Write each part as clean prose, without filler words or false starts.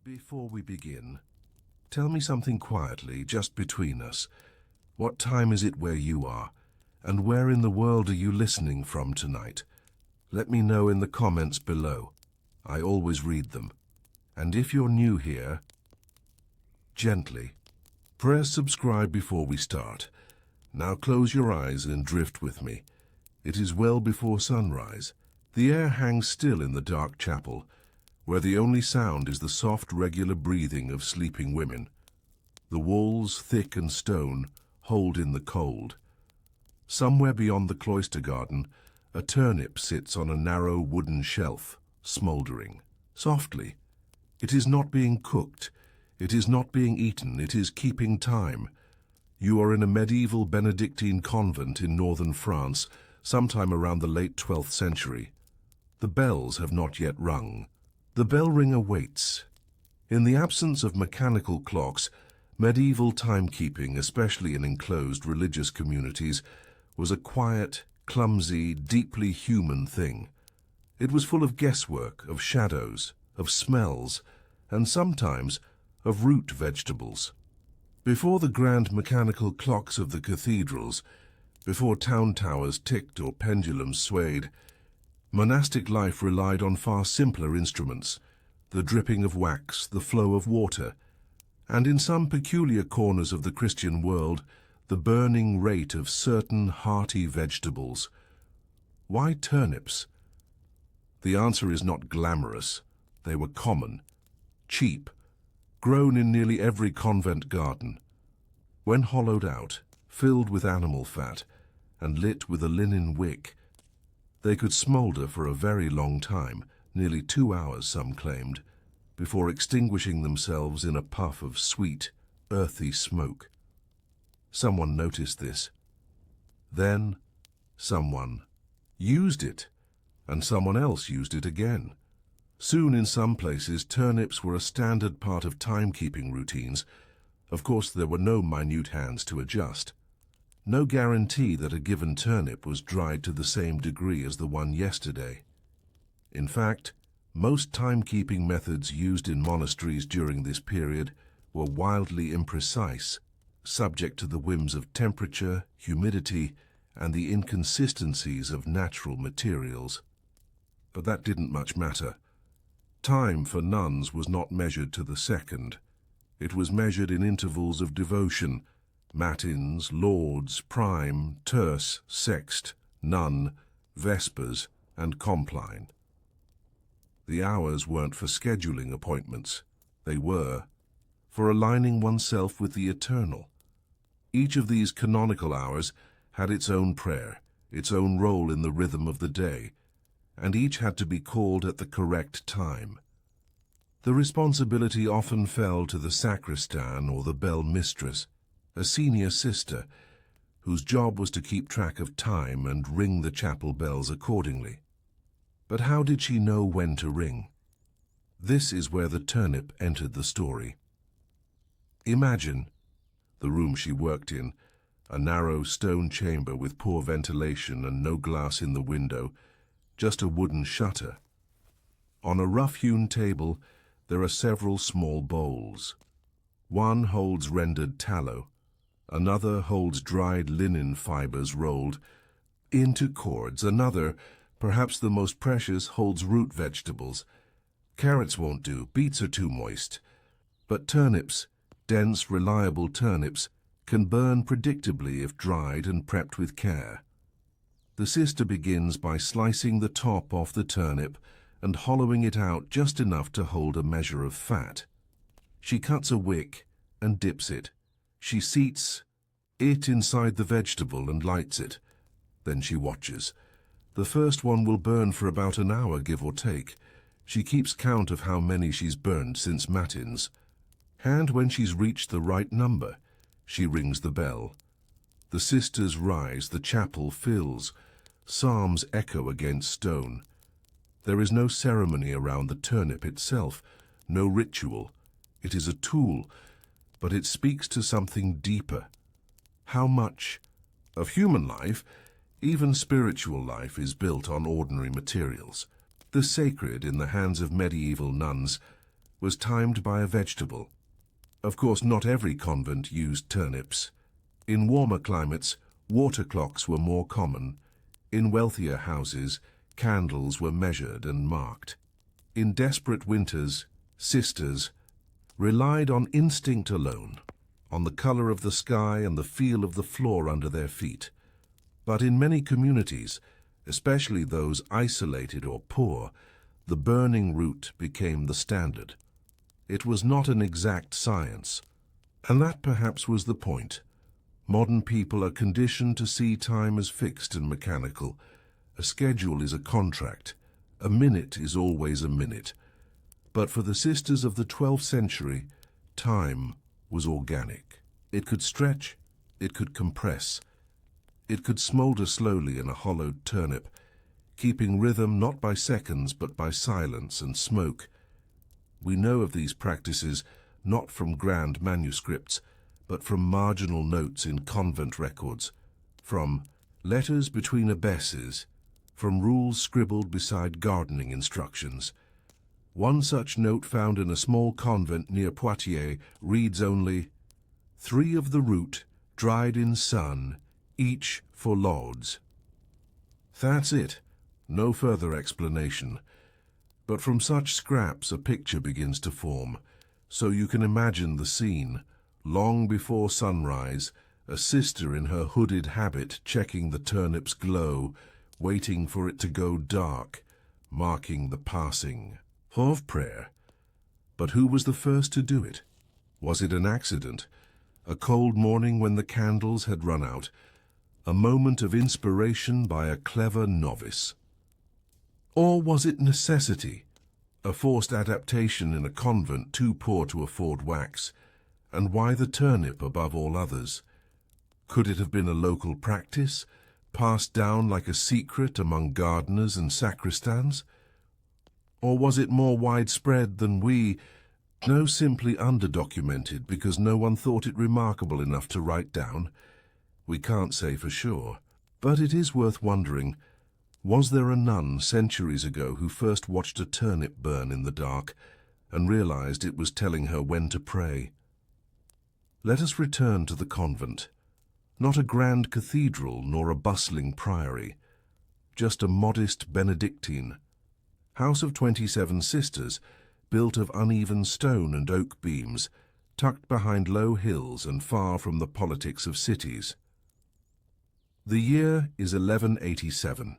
Before we begin, tell me something quietly, just between us. What time is it where you are? And where in the world are you listening from tonight? Let me know in the comments below. I always read them. And if you're new here, gently, press subscribe before we start. Now close your eyes and drift with me. It is well before sunrise. The air hangs still in the dark chapel, where the only sound is the soft, regular breathing of sleeping women. The walls, thick and stone, hold in the cold. Somewhere beyond the cloister garden, a turnip sits on a narrow wooden shelf, smouldering. Softly. It is not being cooked. It is not being eaten. It is keeping time. You are in a medieval Benedictine convent in northern France, sometime around the late 12th century. The bells have not yet rung. The bell ringer waits. In the absence of mechanical clocks, medieval timekeeping, especially in enclosed religious communities, was a quiet, clumsy, deeply human thing. It was full of guesswork, of shadows, of smells, and sometimes of root vegetables. Before the grand mechanical clocks of the cathedrals, before town towers ticked or pendulums swayed, monastic life relied on far simpler instruments, the dripping of wax, the flow of water, and in some peculiar corners of the Christian world, the burning rate of certain hearty vegetables. Why turnips? The answer is not glamorous. They were common, cheap, grown in nearly every convent garden. When hollowed out, filled with animal fat, and lit with a linen wick, they could smoulder for a very long time, nearly 2 hours some claimed, before extinguishing themselves in a puff of sweet, earthy smoke. Someone noticed this. Then someone used it, and someone else used it again. Soon in some places turnips were a standard part of timekeeping routines. Of course there were no minute hands to adjust. No guarantee that a given turnip was dried to the same degree as the one yesterday. In fact, most timekeeping methods used in monasteries during this period were wildly imprecise, subject to the whims of temperature, humidity, and the inconsistencies of natural materials. But that didn't much matter. Time for nuns was not measured to the second. It was measured in intervals of devotion: matins, lauds, prime, terce, sext, nun, vespers, and compline. The hours weren't for scheduling appointments. They were for aligning oneself with the eternal. Each of these canonical hours had its own prayer, its own role in the rhythm of the day, and each had to be called at the correct time. The responsibility often fell to the sacristan or the bell mistress, a senior sister, whose job was to keep track of time and ring the chapel bells accordingly. But how did she know when to ring? This is where the turnip entered the story. Imagine the room she worked in, a narrow stone chamber with poor ventilation and no glass in the window, just a wooden shutter. On a rough-hewn table, there are several small bowls. One holds rendered tallow. Another holds dried linen fibers rolled into cords. Another, perhaps the most precious, holds root vegetables. Carrots won't do, beets are too moist. But turnips, dense, reliable turnips, can burn predictably if dried and prepped with care. The sister begins by slicing the top off the turnip and hollowing it out just enough to hold a measure of fat. She cuts a wick and dips it. She seats it inside the vegetable and lights it. Then she watches. The first one will burn for about an hour, give or take. She keeps count of how many she's burned since matins. And when she's reached the right number, she rings the bell. The sisters rise, the chapel fills. Psalms echo against stone. There is no ceremony around the turnip itself, no ritual. It is a tool, but it speaks to something deeper. How much of human life, even spiritual life, is built on ordinary materials? The sacred, in the hands of medieval nuns, was timed by a vegetable. Of course, not every convent used turnips. In warmer climates, water clocks were more common. In wealthier houses, candles were measured and marked. In desperate winters, sisters relied on instinct alone, on the color of the sky and the feel of the floor under their feet. But in many communities, especially those isolated or poor, the burning route became the standard. It was not an exact science, and that perhaps was the point. Modern people are conditioned to see time as fixed and mechanical. A schedule is a contract. A minute is always a minute. But for the sisters of the 12th century, time was organic. It could stretch, it could compress, it could smolder slowly in a hollowed turnip, keeping rhythm not by seconds but by silence and smoke. We know of these practices not from grand manuscripts, but from marginal notes in convent records, from letters between abbesses, from rules scribbled beside gardening instructions. One such note found in a small convent near Poitiers reads only, "3 of the root, dried in sun, each for lauds." That's it. No further explanation. But from such scraps a picture begins to form, so you can imagine the scene. Long before sunrise, a sister in her hooded habit checking the turnip's glow, waiting for it to go dark, marking the passing of prayer. But who was the first to do it? Was it an accident? A cold morning when the candles had run out? A moment of inspiration by a clever novice? Or was it necessity? A forced adaptation in a convent too poor to afford wax? And why the turnip above all others? Could it have been a local practice, passed down like a secret among gardeners and sacristans? Or was it more widespread than we know, simply underdocumented because no one thought it remarkable enough to write down? We can't say for sure, but it is worth wondering, was there a nun centuries ago who first watched a turnip burn in the dark and realized it was telling her when to pray? Let us return to the convent. Not a grand cathedral nor a bustling priory, just a modest Benedictine house of 27 sisters, built of uneven stone and oak beams, tucked behind low hills and far from the politics of cities. The year is 1187.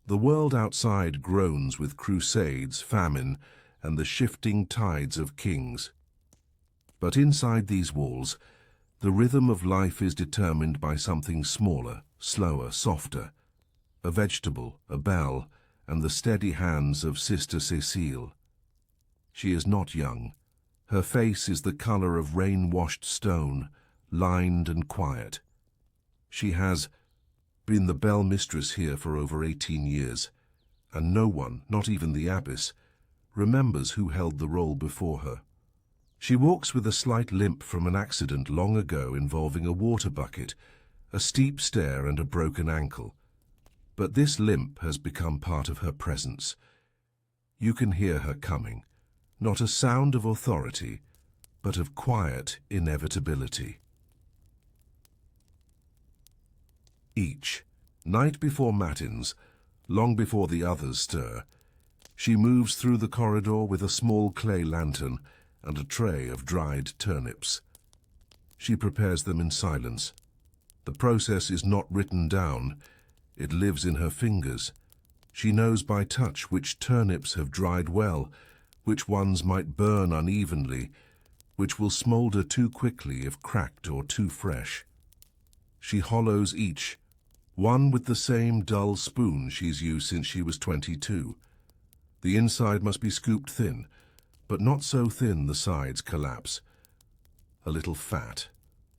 The world outside groans with crusades, famine, and the shifting tides of kings. But inside these walls, the rhythm of life is determined by something smaller, slower, softer. A vegetable, a bell, and the steady hands of Sister Cécile. She is not young. Her face is the color of rain-washed stone, lined and quiet. She has been the bell mistress here for over 18 years, and no one, not even the abbess, remembers who held the role before her. She walks with a slight limp from an accident long ago involving a water bucket, a steep stair and a broken ankle. But this limp has become part of her presence. You can hear her coming, not a sound of authority, but of quiet inevitability. Each night before matins, long before the others stir, she moves through the corridor with a small clay lantern and a tray of dried turnips. She prepares them in silence. The process is not written down. It lives in her fingers. She knows by touch which turnips have dried well, which ones might burn unevenly, which will smolder too quickly if cracked or too fresh. She hollows each, one with the same dull spoon she's used since she was 22. The inside must be scooped thin, but not so thin the sides collapse. A little fat,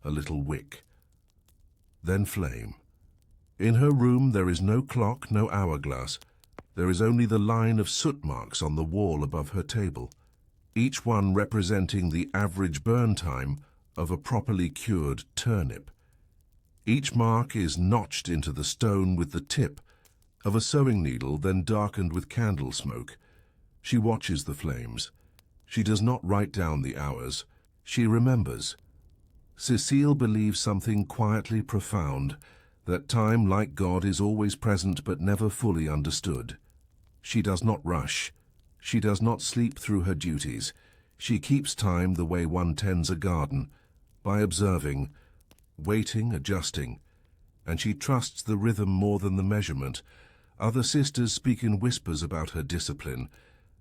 a little wick. Then flame. In her room there is no clock, no hourglass. There is only the line of soot marks on the wall above her table, each one representing the average burn time of a properly cured turnip. Each mark is notched into the stone with the tip of a sewing needle, then darkened with candle smoke. She watches the flames. She does not write down the hours. She remembers. Cécile believes something quietly profound, that time, like God, is always present but never fully understood. She does not rush. She does not sleep through her duties. She keeps time the way one tends a garden, by observing, waiting, adjusting, and she trusts the rhythm more than the measurement. Other sisters speak in whispers about her discipline.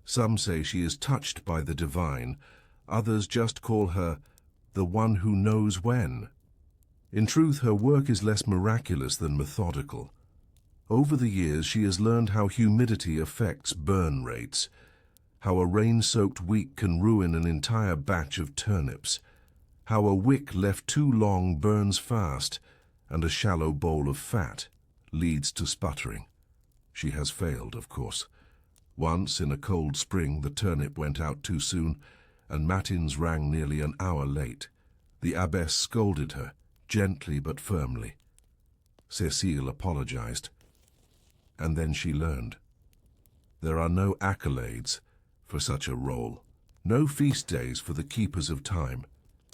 Some say she is touched by the divine. Others just call her the one who knows when. In truth, her work is less miraculous than methodical. Over the years, she has learned how humidity affects burn rates, how a rain-soaked week can ruin an entire batch of turnips, how a wick left too long burns fast, and a shallow bowl of fat leads to sputtering. She has failed, of course. Once, in a cold spring, the turnip went out too soon, and matins rang nearly an hour late. The abbess scolded her, gently but firmly. Cécile apologized, and then she learned. There are no accolades for such a role, no feast days for the keepers of time,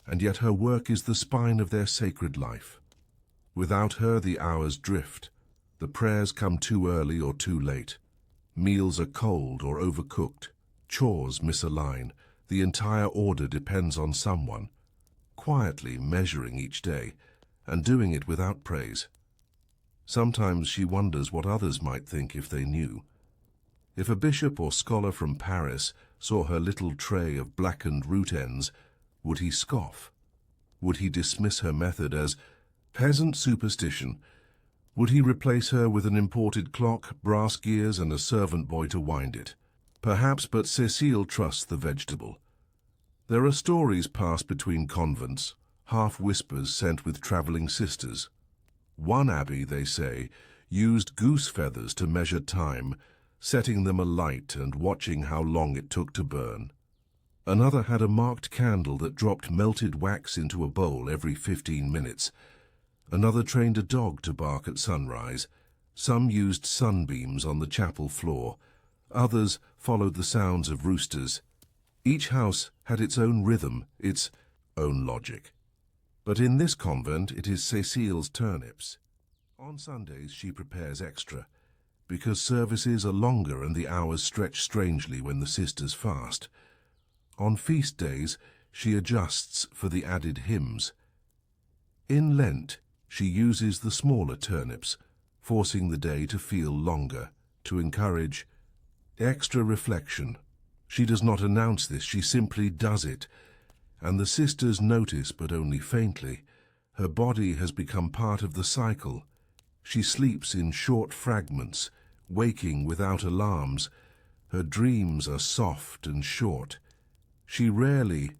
and yet her work is the spine of their sacred life. Without her, the hours drift. The prayers come too early or too late. Meals are cold or overcooked. Chores misalign. The entire order depends on someone, quietly measuring each day and doing it without praise. Sometimes she wonders what others might think if they knew. If a bishop or scholar from Paris saw her little tray of blackened root ends, would he scoff? Would he dismiss her method as peasant superstition? Would he replace her with an imported clock, brass gears, and a servant boy to wind it? Perhaps, but Cécile trusts the vegetable. There are stories passed between convents, half-whispers sent with travelling sisters. One abbey, they say, used goose feathers to measure time, setting them alight and watching how long it took to burn. Another had a marked candle that dropped melted wax into a bowl every 15 minutes. Another trained a dog to bark at sunrise. Some used sunbeams on the chapel floor. Others followed the sounds of roosters. Each house had its own rhythm, its own logic. But in this convent it is Cécile's turnips. On Sundays she prepares extra, because services are longer and the hours stretch strangely when the sisters fast. On feast days she adjusts for the added hymns. In Lent she uses the smaller turnips, forcing the day to feel longer, to encourage extra reflection. She does not announce this, she simply does it, and the sisters notice, but only faintly. Her body has become part of the cycle. She sleeps in short fragments, waking without alarms. Her dreams are soft and short. She rarely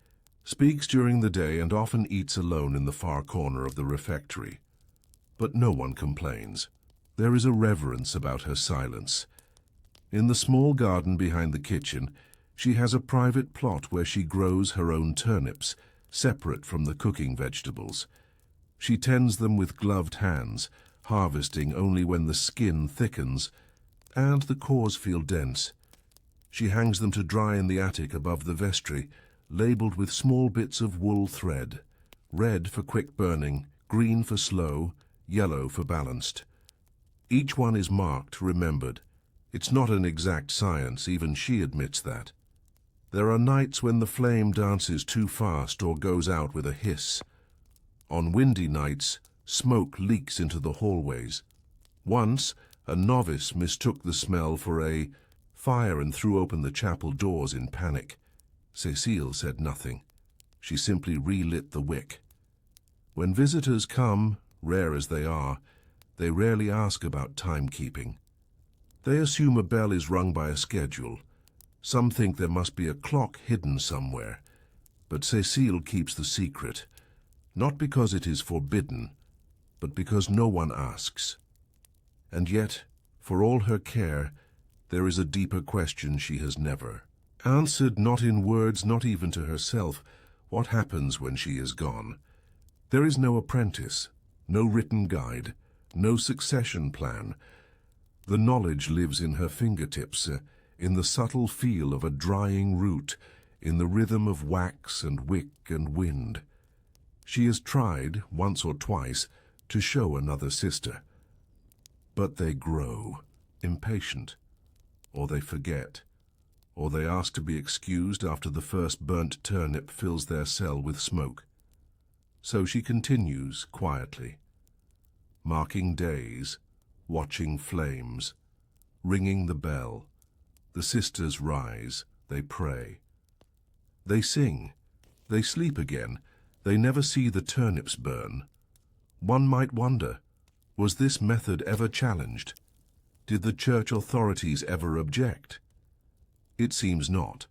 speaks during the day and often eats alone in the far corner of the refectory. But no one complains. There is a reverence about her silence. In the small garden behind the kitchen, she has a private plot where she grows her own turnips, separate from the cooking vegetables. She tends them with gloved hands, harvesting only when the skin thickens and the cores feel dense. She hangs them to dry in the attic above the vestry, labeled with small bits of wool thread, red for quick burning, green for slow, yellow for balanced. Each one is marked, remembered. It's not an exact science, even she admits that. There are nights when the flame dances too fast or goes out with a hiss. On windy nights, smoke leaks into the hallways. Once, a novice mistook the smell for a fire and threw open the chapel doors in panic. Cécile said nothing. She simply relit the wick. When visitors come, rare as they are, they rarely ask about timekeeping. They assume a bell is rung by a schedule. Some think there must be a clock hidden somewhere. But Cécile keeps the secret, not because it is forbidden, but because no one asks. And yet, for all her care, there is a deeper question she has never answered, not in words, not even to herself. What happens when she is gone? There is no apprentice, no written guide, no succession plan. The knowledge lives in her fingertips, in the subtle feel of a drying root, in the rhythm of wax and wick and wind. She has tried, once or twice, to show another sister. But they grow, impatient, or they forget, or they ask to be excused after the first burnt turnip fills their cell with smoke. So she continues quietly, marking days, watching flames, ringing the bell. The sisters rise, they pray. They sing, they sleep again, they never see the turnips burn. One might wonder, was this method ever challenged? Did the church authorities ever object? It seems not.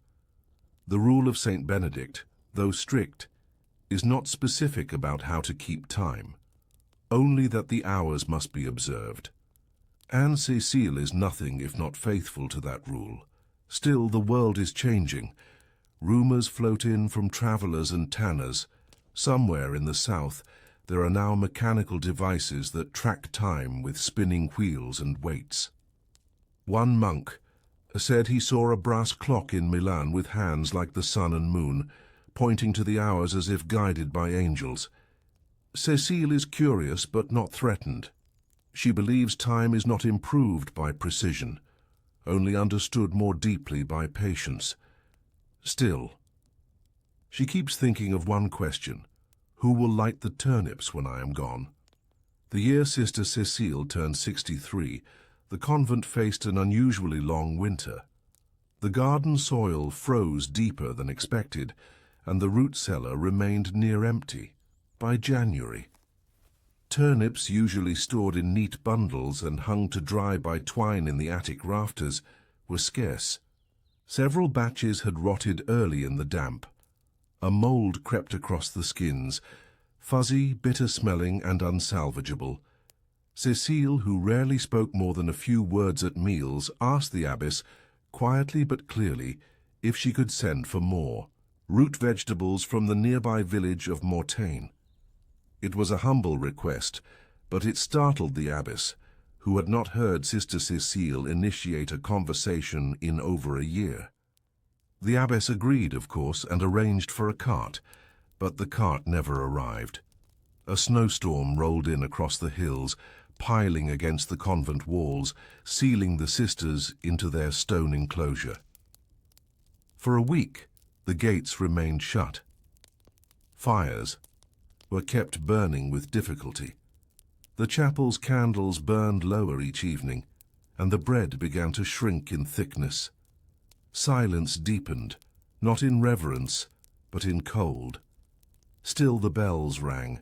The rule of Saint Benedict, though strict, is not specific about how to keep time, only that the hours must be observed. Anne Cécile is nothing if not faithful to that rule. Still, the world is changing. Rumors float in from travelers and tanners. Somewhere in the south, there are now mechanical devices that track time with spinning wheels and weights. One monk said he saw a brass clock in Milan with hands like the sun and moon, pointing to the hours as if guided by angels. Cécile is curious but not threatened. She believes time is not improved by precision, only understood more deeply by patience. Still, she keeps thinking of one question: who will light the turnips when I am gone? The year Sister Cécile turned 63, the convent faced an unusually long winter. The garden soil froze deeper than expected, and the root cellar remained near empty by January. Turnips, usually stored in neat bundles and hung to dry by twine in the attic rafters, were scarce. Several batches had rotted early in the damp. A mold crept across the skins, fuzzy, bitter-smelling and unsalvageable. Cécile, who rarely spoke more than a few words at meals, asked the abbess, quietly but clearly, if she could send for more root vegetables from the nearby village of Mortagne. It was a humble request, but it startled the abbess, who had not heard Sister Cécile initiate a conversation in over a year. The abbess agreed, of course, and arranged for a cart, but the cart never arrived. A snowstorm rolled in across the hills, piling against the convent walls, sealing the sisters into their stone enclosure. For a week, the gates remained shut. Fires were kept burning with difficulty. The chapel's candles burned lower each evening, and the bread began to shrink in thickness. Silence deepened, not in reverence, but in cold. Still the bells rang.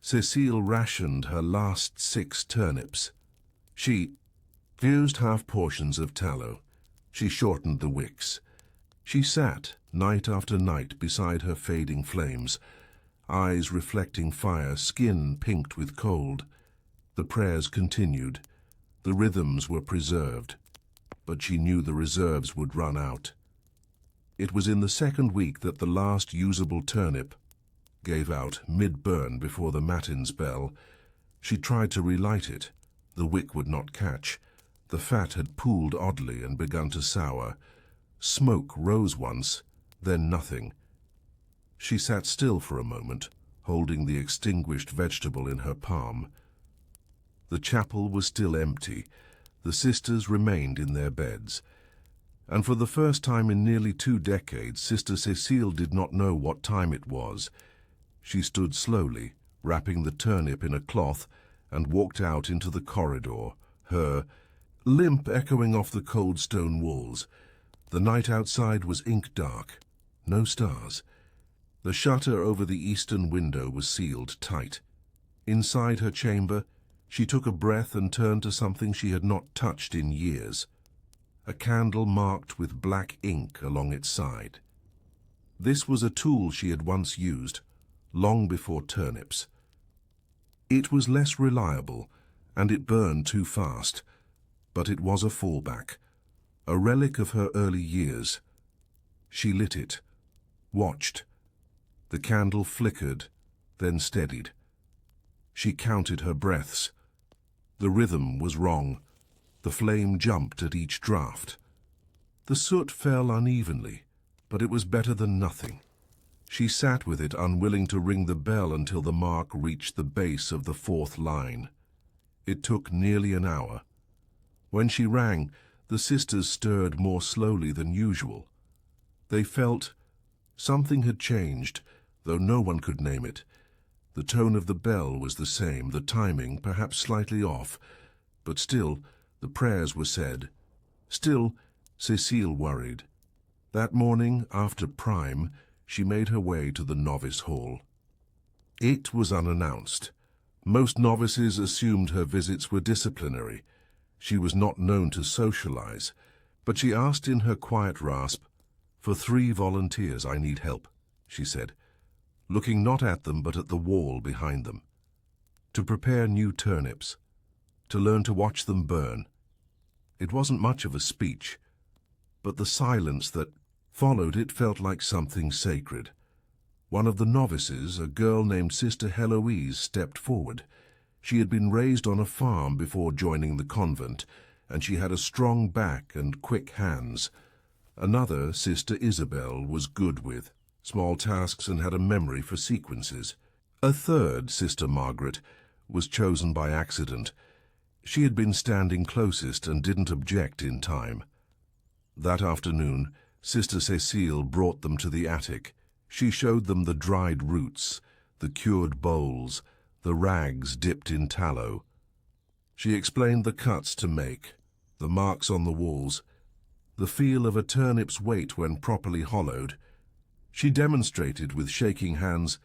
Cécile rationed her last 6 turnips. She used half portions of tallow. She shortened the wicks. She sat night after night beside her fading flames, eyes reflecting fire, skin pinked with cold. The prayers continued. The rhythms were preserved, but she knew the reserves would run out. It was in the second week that the last usable turnip gave out mid-burn before the matins bell. She tried to relight it. The wick would not catch. The fat had pooled oddly and begun to sour. Smoke rose once, then nothing. She sat still for a moment, holding the extinguished vegetable in her palm. The chapel was still empty. The sisters remained in their beds. And for the first time in nearly 2 decades, Sister Cécile did not know what time it was. She stood slowly, wrapping the turnip in a cloth, and walked out into the corridor, her limp echoing off the cold stone walls. The night outside was ink-dark, no stars. The shutter over the eastern window was sealed tight. Inside her chamber, she took a breath and turned to something she had not touched in years. A candle marked with black ink along its side. This was a tool she had once used, long before turnips. It was less reliable, and it burned too fast, but it was a fallback, a relic of her early years. She lit it, watched. The candle flickered, then steadied. She counted her breaths. The rhythm was wrong. The flame jumped at each draught. The soot fell unevenly, but it was better than nothing. She sat with it, unwilling to ring the bell until the mark reached the base of the fourth line. It took nearly an hour. When she rang, the sisters stirred more slowly than usual. They felt something had changed, though no one could name it. The tone of the bell was the same, the timing perhaps slightly off, but still the prayers were said. Still, Cécile worried. That morning, after prime, she made her way to the novice hall. It was unannounced. Most novices assumed her visits were disciplinary. She was not known to socialize, but she asked in her quiet rasp, "For 3 volunteers, I need help," she said, looking not at them but at the wall behind them. To prepare new turnips, to learn to watch them burn. It wasn't much of a speech, but the silence that followed it felt like something sacred. One of the novices, a girl named Sister Heloise, stepped forward. She had been raised on a farm before joining the convent, and she had a strong back and quick hands. Another, Sister Isabel, was good with small tasks and had a memory for sequences. A third, Sister Margaret, was chosen by accident. She had been standing closest and didn't object in time. That afternoon, Sister Cécile brought them to the attic. She showed them the dried roots, the cured bowls, the rags dipped in tallow. She explained the cuts to make, the marks on the walls, the feel of a turnip's weight when properly hollowed. She demonstrated with shaking hands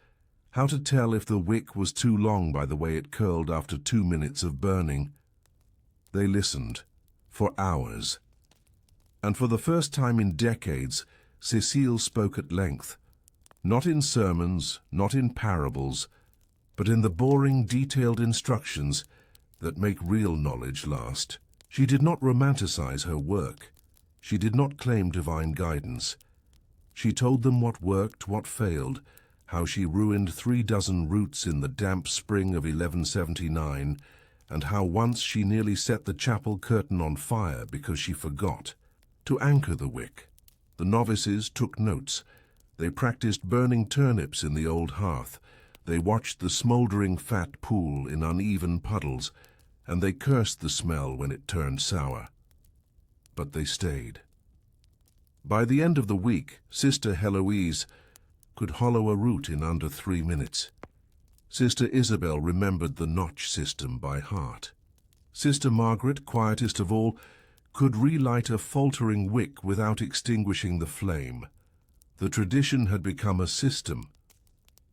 how to tell if the wick was too long by the way it curled after 2 minutes of burning. They listened for hours. And for the first time in decades, Cécile spoke at length, not in sermons, not in parables, but in the boring, detailed instructions that make real knowledge last. She did not romanticize her work. She did not claim divine guidance. She told them what worked, what failed, how she ruined 3 dozen roots in the damp spring of 1179, and how once she nearly set the chapel curtain on fire because she forgot to anchor the wick. The novices took notes. They practiced burning turnips in the old hearth. They watched the smoldering fat pool in uneven puddles, and they cursed the smell when it turned sour. But they stayed. By the end of the week, Sister Heloise could hollow a root in under 3 minutes. Sister Isabel remembered the notch system by heart. Sister Margaret, quietest of all, could relight a faltering wick without extinguishing the flame. The tradition had become a system.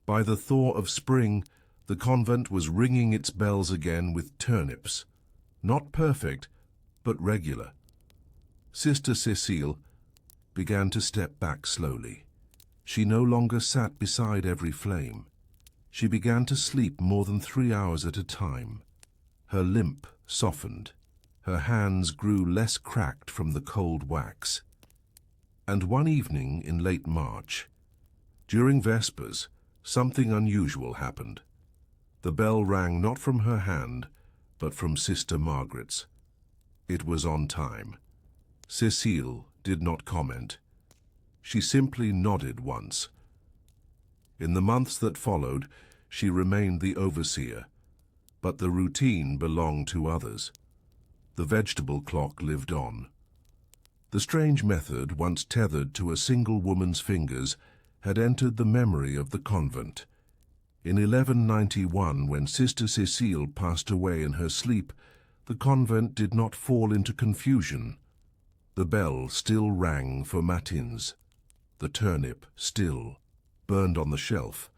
By the thaw of spring, the convent was ringing its bells again with turnips. Not perfect, but regular. Sister Cécile began to step back slowly. She no longer sat beside every flame. She began to sleep more than 3 hours at a time. Her limp softened. Her hands grew less cracked from the cold wax. And one evening in late March, during Vespers, something unusual happened. The bell rang not from her hand, but from Sister Margaret's. It was on time. Cécile did not comment. She simply nodded once. In the months that followed, she remained the overseer, but the routine belonged to others. The vegetable clock lived on. The strange method, once tethered to a single woman's fingers, had entered the memory of the convent. In 1191, when Sister Cécile passed away in her sleep, the convent did not fall into confusion. The bell still rang for matins. The turnip still burned on the shelf.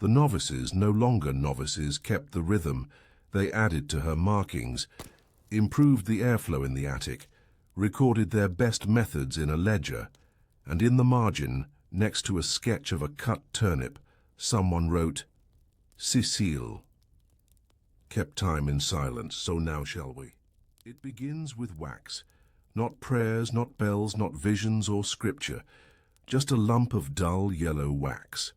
The novices, no longer novices, kept the rhythm. They added to her markings, improved the airflow in the attic, recorded their best methods in a ledger, and in the margin, next to a sketch of a cut turnip, someone wrote, "Cécile kept time in silence, so now shall we." It begins with wax. Not prayers, not bells, not visions or scripture, just a lump of dull yellow wax.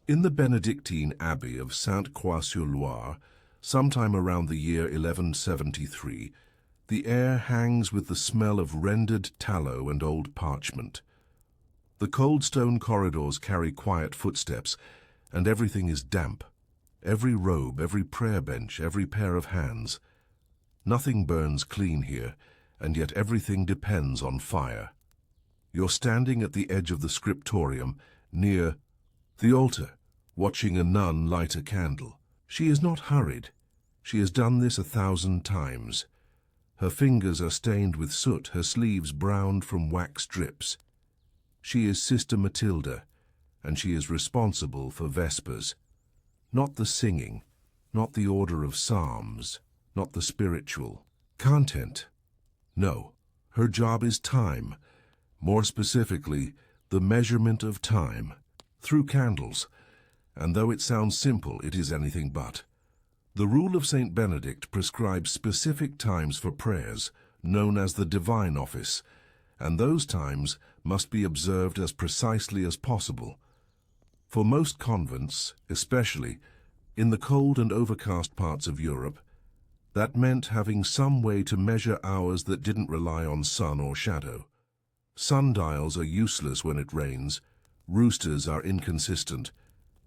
In the Benedictine Abbey of Sainte-Croix-sur-Loire, sometime around the year 1173, the air hangs with the smell of rendered tallow and old parchment. The cold stone corridors carry quiet footsteps, and everything is damp. Every robe, every prayer bench, every pair of hands. Nothing burns clean here, and yet everything depends on fire. You're standing at the edge of the scriptorium, near the altar, watching a nun light a candle. She is not hurried. She has done this 1,000 times. Her fingers are stained with soot, her sleeves browned from wax drips. She is Sister Matilda, and she is responsible for Vespers. Not the singing, not the order of psalms, not the spiritual content. No, her job is time, more specifically, the measurement of time, through candles. And though it sounds simple, it is anything but. The rule of St. Benedict prescribes specific times for prayers, known as the divine office, and those times must be observed as precisely as possible. For most convents, especially in the cold and overcast parts of Europe, that meant having some way to measure hours that didn't rely on sun or shadow. Sundials are useless when it rains, roosters are inconsistent,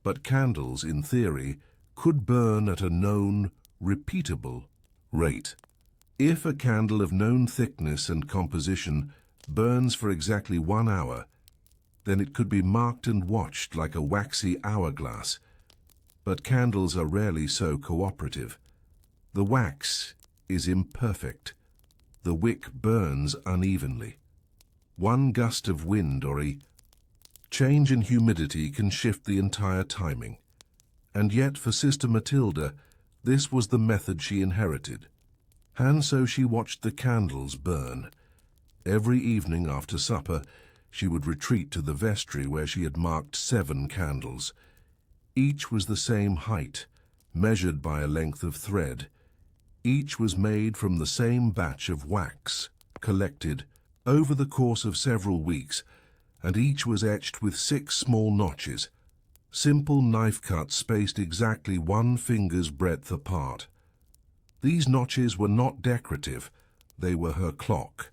but candles, in theory, could burn at a known, repeatable rate. If a candle of known thickness and composition burns for exactly 1 hour, then it could be marked and watched like a waxy hourglass. But candles are rarely so cooperative. The wax is imperfect. The wick burns unevenly. One gust of wind or a change in humidity can shift the entire timing. And yet for Sister Matilda, this was the method she inherited. And so she watched the candles burn. Every evening after supper, she would retreat to the vestry where she had marked 7 candles. Each was the same height, measured by a length of thread. Each was made from the same batch of wax, collected over the course of several weeks, and each was etched with 6 small notches, simple knife cuts spaced exactly 1 finger's breadth apart. These notches were not decorative, they were her clock.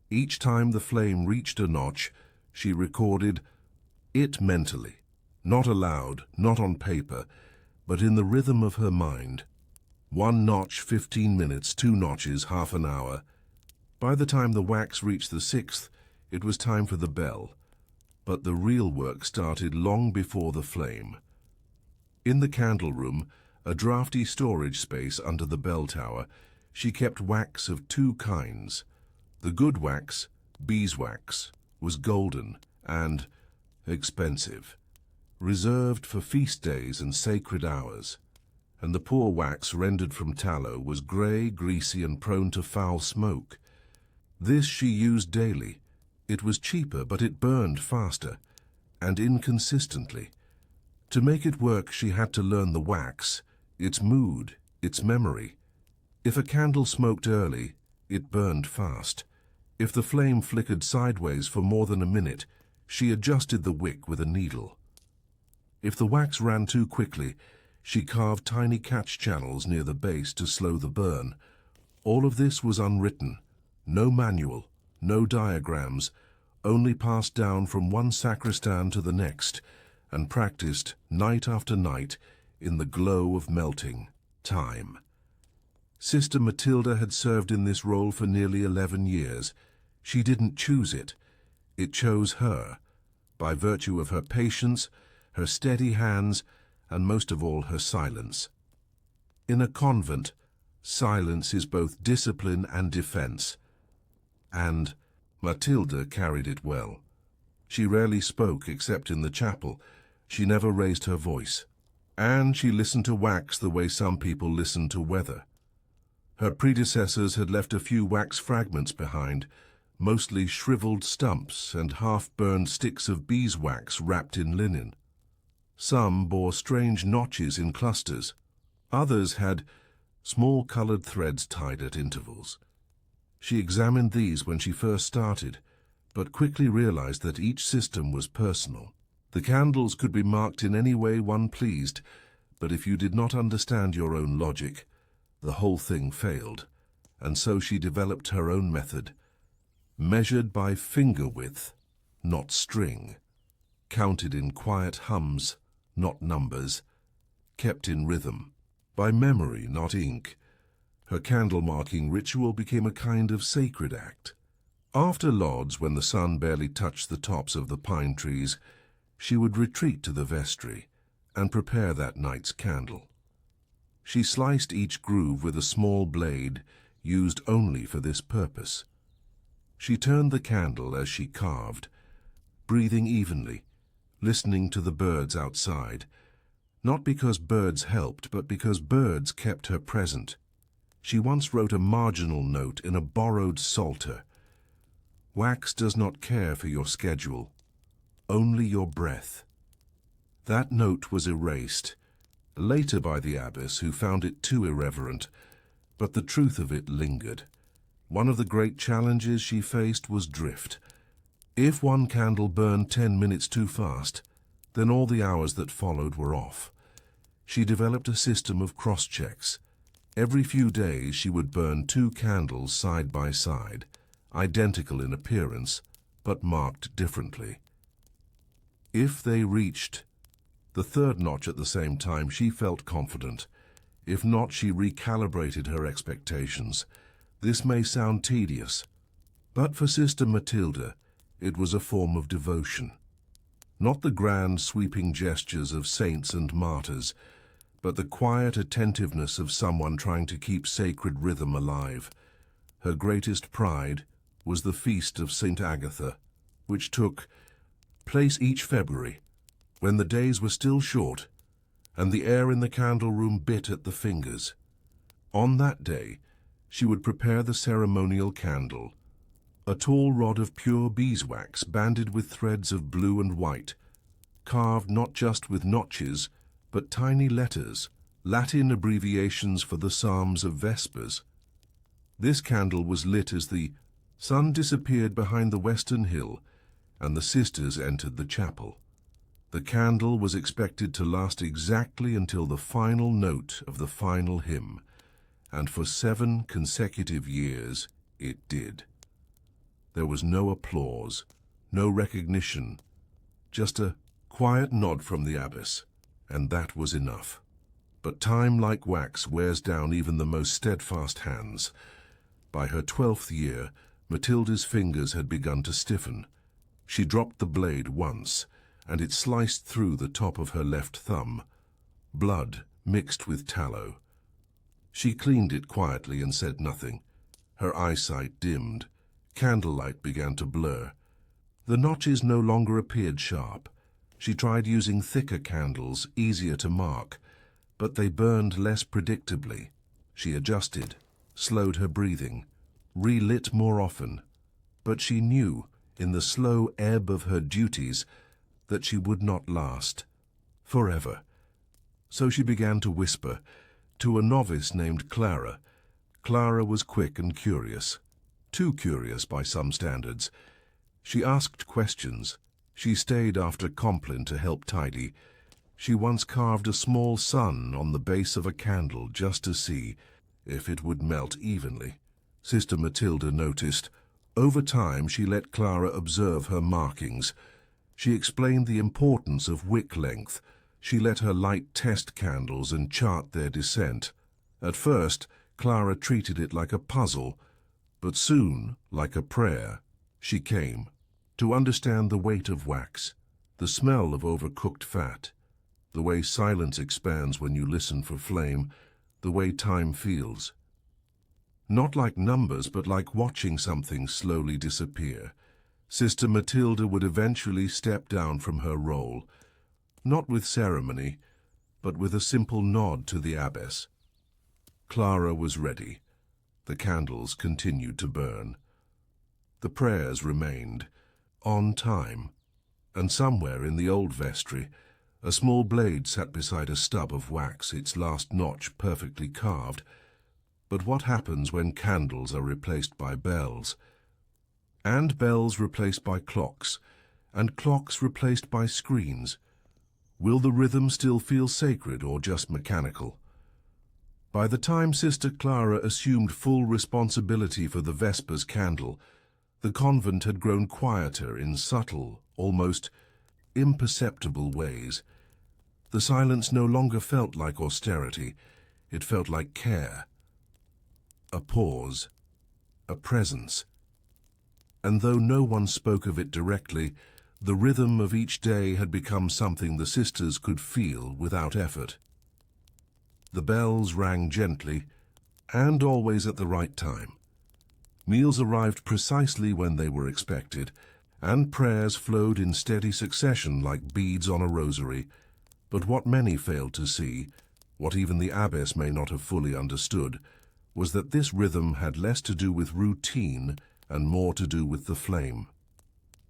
Each time the flame reached a notch, she recorded it mentally, not aloud, not on paper, but in the rhythm of her mind. 1 notch, 15 minutes, 2 notches, half an hour. By the time the wax reached the 6th, it was time for the bell. But the real work started long before the flame. In the candle room, a draughty storage space under the bell tower, she kept wax of 2 kinds. The good wax, beeswax, was golden and expensive, reserved for feast days and sacred hours, and the poor wax rendered from tallow was grey, greasy, and prone to foul smoke. This she used daily. It was cheaper, but it burned faster, and inconsistently. To make it work, she had to learn the wax, its mood, its memory. If a candle smoked early, it burned fast. If the flame flickered sideways for more than a minute, she adjusted the wick with a needle. If the wax ran too quickly, she carved tiny catch channels near the base to slow the burn. All of this was unwritten, no manual, no diagrams, only passed down from one sacristan to the next, and practiced night after night in the glow of melting time. Sister Matilda had served in this role for nearly 11 years. She didn't choose it. It chose her, by virtue of her patience, her steady hands, and most of all her silence. In a convent, silence is both discipline and defense. And Matilda carried it well. She rarely spoke except in the chapel. She never raised her voice. And she listened to wax the way some people listen to weather. Her predecessors had left a few wax fragments behind, mostly shriveled stumps and half-burned sticks of beeswax wrapped in linen. Some bore strange notches in clusters. Others had small colored threads tied at intervals. She examined these when she first started, but quickly realized that each system was personal. The candles could be marked in any way one pleased, but if you did not understand your own logic, the whole thing failed, and so she developed her own method, measured by finger width, not string, counted in quiet hums, not numbers, kept in rhythm, by memory, not ink. Her candle-marking ritual became a kind of sacred act. After lauds, when the sun barely touched the tops of the pine trees, she would retreat to the vestry and prepare that night's candle. She sliced each groove with a small blade used only for this purpose. She turned the candle as she carved, breathing evenly, listening to the birds outside, not because birds helped, but because birds kept her present. She once wrote a marginal note in a borrowed psalter. Wax does not care for your schedule, only your breath. That note was erased, later by the abbess, who found it too irreverent, but the truth of it lingered. One of the great challenges she faced was drift. If one candle burned 10 minutes too fast, then all the hours that followed were off. She developed a system of cross-checks. Every few days she would burn 2 candles side by side, identical in appearance, but marked differently. If they reached the 3rd notch at the same time, she felt confident. If not, she recalibrated her expectations. This may sound tedious, but for Sister Matilda, it was a form of devotion. Not the grand, sweeping gestures of saints and martyrs, but the quiet attentiveness of someone trying to keep sacred rhythm alive. Her greatest pride was the feast of St. Agatha, which took place each February, when the days were still short and the air in the candle room bit at the fingers. On that day, she would prepare the ceremonial candle, a tall rod of pure beeswax banded with threads of blue and white, carved not just with notches, but tiny letters, Latin abbreviations for the Psalms of Vespers. This candle was lit as the sun disappeared behind the western hill and the sisters entered the chapel. The candle was expected to last exactly until the final note of the final hymn, and for 7 consecutive years it did. There was no applause, no recognition, just a quiet nod from the abbess, and that was enough. But time, like wax, wears down even the most steadfast hands. By her 12th year, Matilda's fingers had begun to stiffen. She dropped the blade once, and it sliced through the top of her left thumb. Blood mixed with tallow. She cleaned it quietly and said nothing. Her eyesight dimmed. Candlelight began to blur. The notches no longer appeared sharp. She tried using thicker candles, easier to mark, but they burned less predictably. She adjusted, slowed her breathing, relit more often. But she knew, in the slow ebb of her duties, that she would not last forever. So she began to whisper to a novice named Clara. Clara was quick and curious, too curious by some standards. She asked questions. She stayed after Compline to help tidy. She once carved a small sun on the base of a candle just to see if it would melt evenly. Sister Matilda noticed. Over time, she let Clara observe her markings. She explained the importance of wick length. She let her light test candles and chart their descent. At first, Clara treated it like a puzzle, but soon, like a prayer, she came to understand the weight of wax, the smell of overcooked fat, the way silence expands when you listen for flame, the way time feels. Not like numbers, but like watching something slowly disappear. Sister Matilda would eventually step down from her role, not with ceremony, but with a simple nod to the abbess. Clara was ready. The candles continued to burn. The prayers remained, on time, and somewhere in the old vestry, a small blade sat beside a stub of wax, its last notch perfectly carved. But what happens when candles are replaced by bells? And bells replaced by clocks, and clocks replaced by screens? Will the rhythm still feel sacred or just mechanical? By the time Sister Clara assumed full responsibility for the Vespers candle, The convent had grown quieter in subtle, almost imperceptible ways. The silence no longer felt like austerity, it felt like care. A pause, a presence. And though no one spoke of it directly, the rhythm of each day had become something the sisters could feel without effort. The bells rang gently, and always at the right time. Meals arrived precisely when they were expected, and prayers flowed in steady succession like beads on a rosary. But what many failed to see, what even the abbess may not have fully understood, was that this rhythm had less to do with routine and more to do with the flame.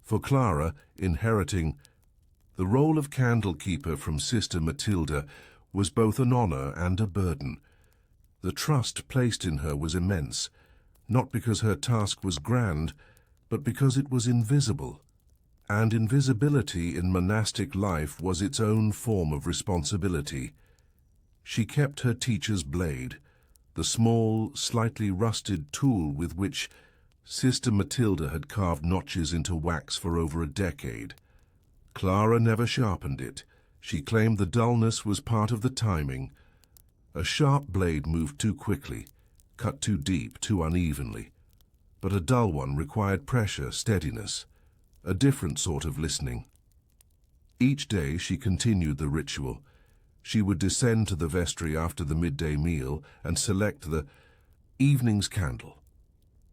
For Clara, inheriting the role of candle-keeper from Sister Matilda was both an honor and a burden. The trust placed in her was immense, not because her task was grand, but because it was invisible. And invisibility in monastic life was its own form of responsibility. She kept her teacher's blade, the small, slightly rusted tool with which Sister Matilda had carved notches into wax for over a decade. Clara never sharpened it. She claimed the dullness was part of the timing. A sharp blade moved too quickly, cut too deep, too unevenly. But a dull one required pressure, steadiness, a different sort of listening. Each day she continued the ritual. She would descend to the vestry after the midday meal and select the evening's candle.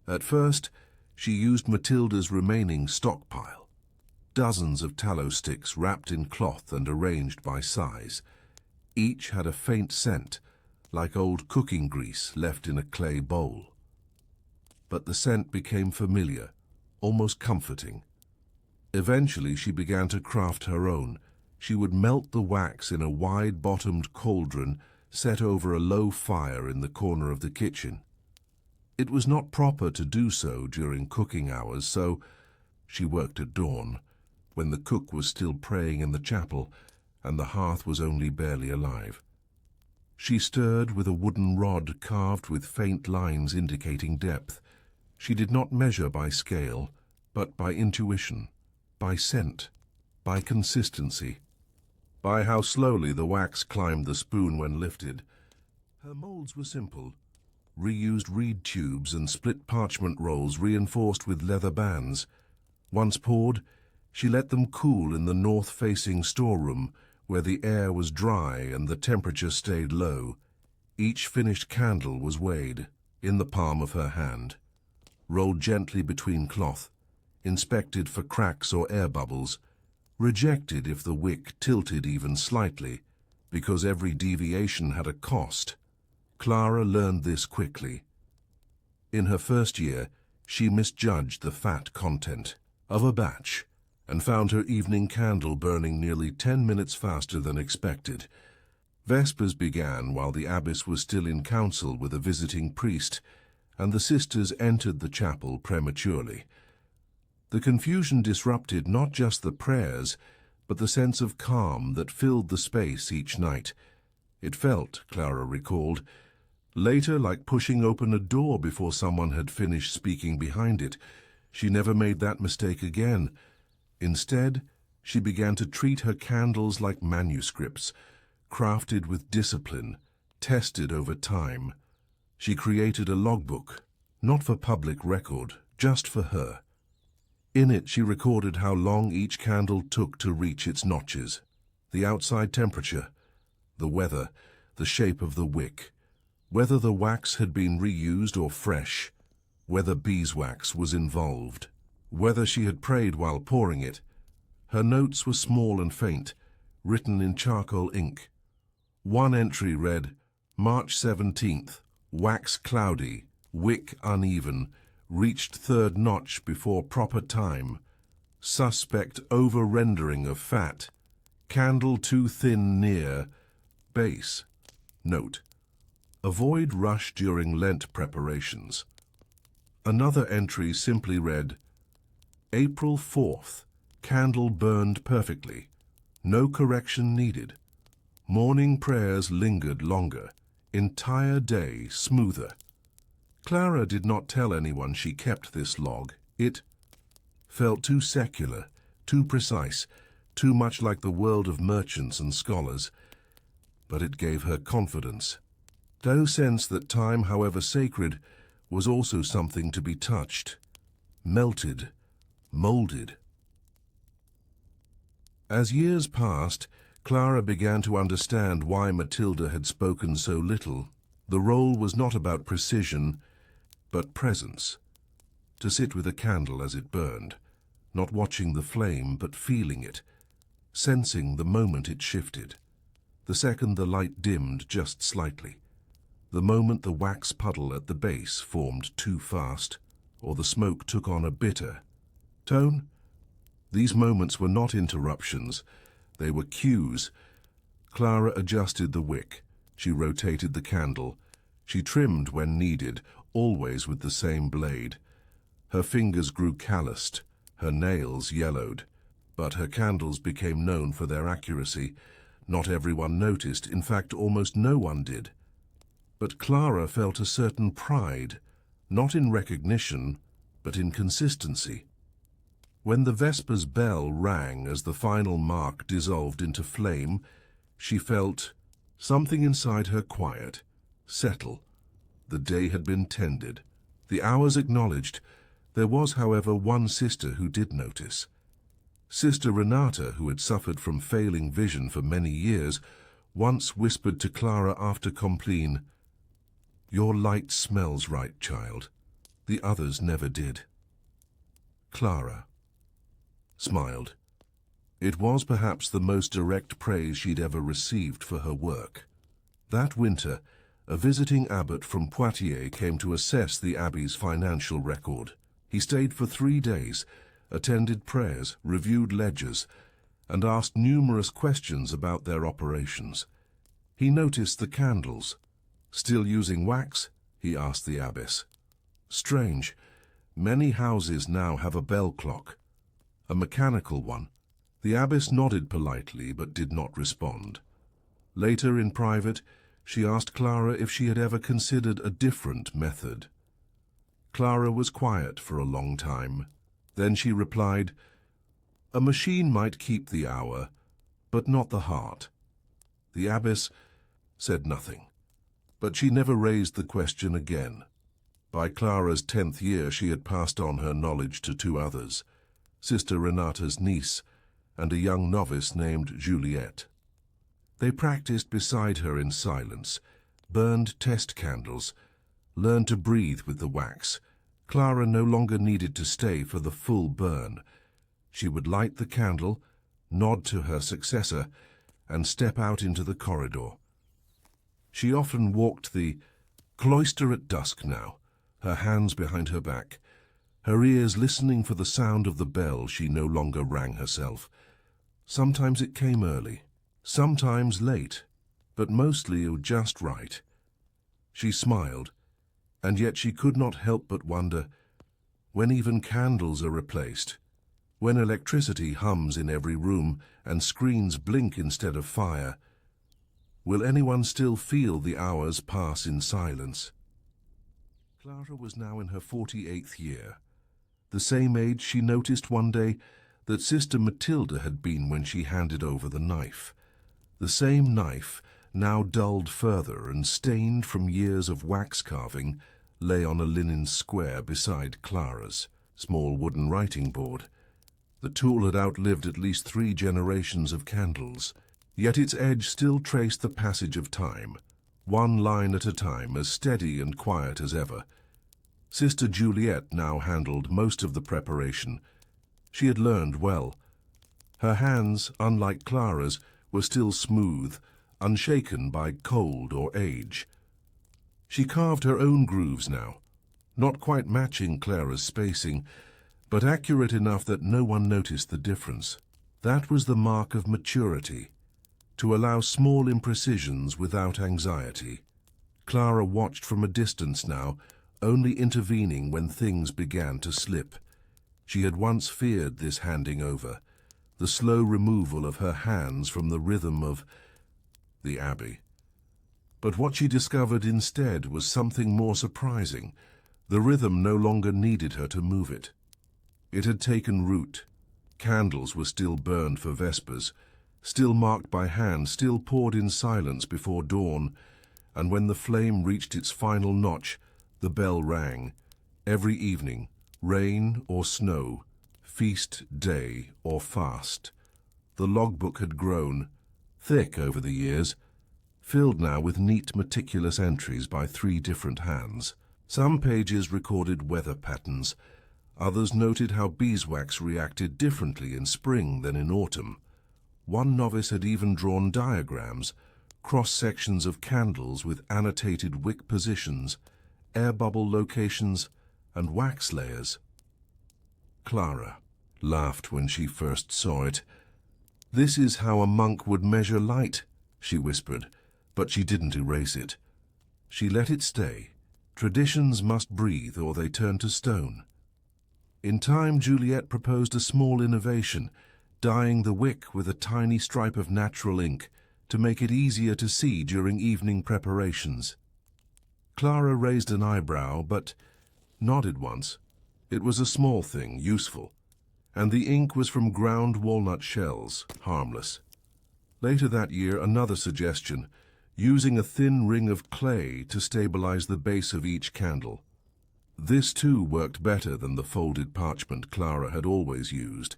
At first, she used Matilda's remaining stockpile, dozens of tallow sticks wrapped in cloth and arranged by size. Each had a faint scent, like old cooking grease left in a clay bowl. But the scent became familiar, almost comforting. Eventually, she began to craft her own. She would melt the wax in a wide-bottomed cauldron set over a low fire in the corner of the kitchen. It was not proper to do so during cooking hours, so she worked at dawn, when the cook was still praying in the chapel and the hearth was only barely alive. She stirred with a wooden rod carved with faint lines indicating depth. She did not measure by scale, but by intuition, by scent, by consistency, by how slowly the wax climbed the spoon when lifted. Her molds were simple. Reused reed tubes and split parchment rolls reinforced with leather bands. Once poured, she let them cool in the north-facing storeroom, where the air was dry and the temperature stayed low. Each finished candle was weighed, in the palm of her hand, rolled gently between cloth, inspected for cracks or air bubbles, rejected if the wick tilted even slightly, because every deviation had a cost. Clara learned this quickly. In her first year, she misjudged the fat content of a batch and found her evening candle burning nearly 10 minutes faster than expected. Vespers began while the abbess was still in council with a visiting priest, and the sisters entered the chapel prematurely. The confusion disrupted not just the prayers, but the sense of calm that filled the space each night. It felt, Clara recalled, later like pushing open a door before someone had finished speaking behind it. She never made that mistake again. Instead, she began to treat her candles like manuscripts, crafted with discipline, tested over time. She created a logbook, not for public record, just for her. In it, she recorded how long each candle took to reach its notches, the outside temperature, the weather, the shape of the wick, whether the wax had been reused or fresh, whether beeswax was involved, whether she had prayed while pouring it. Her notes were small and faint, written in charcoal ink. One entry read, March 17th, wax cloudy, wick uneven, reached third notch before proper time, suspect over-rendering of fat, candle too thin near, base. Note: avoid rush during Lent preparations. Another entry simply read, April 4th, candle burned perfectly, no correction needed. Morning prayers lingered longer, entire day smoother. Clara did not tell anyone she kept this log. It felt too secular, too precise, too much like the world of merchants and scholars, but it gave her confidence. No sense that time, however sacred, was also something to be touched, melted, molded. As years passed, Clara began to understand why Matilda had spoken so little. The role was not about precision, but presence. To sit with a candle as it burned, not watching the flame, but feeling it, sensing the moment it shifted, the second the light dimmed just slightly, the moment the wax puddle at the base formed too fast, or the smoke took on a bitter tone. These moments were not interruptions, they were cues. Clara adjusted the wick, she rotated the candle, she trimmed when needed, always with the same blade. Her fingers grew calloused, her nails yellowed, but her candles became known for their accuracy. Not everyone noticed, in fact almost no one did. But Clara felt a certain pride, not in recognition, but in consistency. When the Vespers bell rang as the final mark dissolved into flame, she felt something inside her quiet, settle. The day had been tended, the hours acknowledged. There was, however, one sister who did notice. Sister Renata, who had suffered from failing vision for many years, once whispered to Clara after compline, "Your light smells right, child. The others never did." Clara smiled. It was perhaps the most direct praise she'd ever received for her work. That winter, a visiting abbot from Poitiers came to assess the abbey's financial record. He stayed for 3 days, attended prayers, reviewed ledgers, and asked numerous questions about their operations. He noticed the candles. "Still using wax?" he asked the abbess. "Strange. Many houses now have a bell clock. A mechanical one." The abbess nodded politely but did not respond. Later, in private, she asked Clara if she had ever considered a different method. Clara was quiet for a long time. Then she replied, "A machine might keep the hour, but not the heart." The abbess said nothing, but she never raised the question again. By Clara's 10th year she had passed on her knowledge to 2 others, Sister Renata's niece and a young novice named Juliette. They practiced beside her in silence, burned test candles, learned to breathe with the wax. Clara no longer needed to stay for the full burn. She would light the candle, nod to her successor, and step out into the corridor. She often walked the cloister at dusk now, her hands behind her back, her ears listening for the sound of the bell she no longer rang herself. Sometimes it came early, sometimes late, but mostly just right. She smiled, and yet she could not help but wonder, when even candles are replaced, when electricity hums in every room and screens blink instead of fire, will anyone still feel the hours pass in silence? Clara was now in her 48th year, the same age she noticed one day that Sister Matilda had been when she handed over the knife. The same knife, now dulled further and stained from years of wax carving, lay on a linen square beside Clara's small wooden writing board. The tool had outlived at least 3 generations of candles, yet its edge still traced the passage of time, one line at a time, as steady and quiet as ever. Sister Juliette now handled most of the preparation. She had learned well. Her hands, unlike Clara's, were still smooth, unshaken by cold or age. She carved her own grooves now, not quite matching Clara's spacing, but accurate enough that no one noticed the difference. That was the mark of maturity, to allow small imprecisions without anxiety. Clara watched from a distance now, only intervening when things began to slip. She had once feared this handing over, the slow removal of her hands from the rhythm of the abbey. But what she discovered instead was something more surprising. The rhythm no longer needed her to move it. It had taken root. Candles were still burned for Vespers, still marked by hand, still poured in silence before dawn, and when the flame reached its final notch, the bell rang. Every evening, rain or snow, feast day or fast. The logbook had grown, thick over the years, filled now with neat, meticulous entries by 3 different hands. Some pages recorded weather patterns. Others noted how beeswax reacted differently in spring than in autumn. One novice had even drawn diagrams, cross-sections of candles with annotated wick positions, air bubble locations, and wax layers. Clara laughed when she first saw it. "This is how a monk would measure light," she whispered, but she didn't erase it. She let it stay. Traditions must breathe or they turn to stone. In time, Juliet proposed a small innovation, dyeing the wick with a tiny stripe of natural ink to make it easier to see during evening preparations. Clara raised an eyebrow, but nodded once. It was a small thing, useful, and the ink was from ground walnut shells, harmless. Later that year, another suggestion, using a thin ring of clay to stabilize the base of each candle. This too worked better than the folded parchment Clara had always used,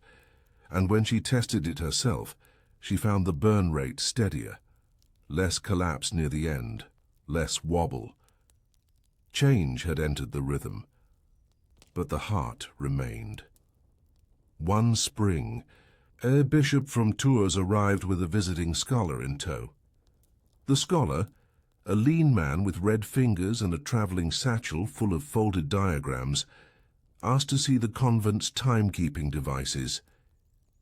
and when she tested it herself, she found the burn rate steadier, less collapse near the end, less wobble. Change had entered the rhythm, but the heart remained. One spring, a bishop from Tours arrived with a visiting scholar in tow. The scholar, a lean man with red fingers and a travelling satchel full of folded diagrams, asked to see the convent's timekeeping devices.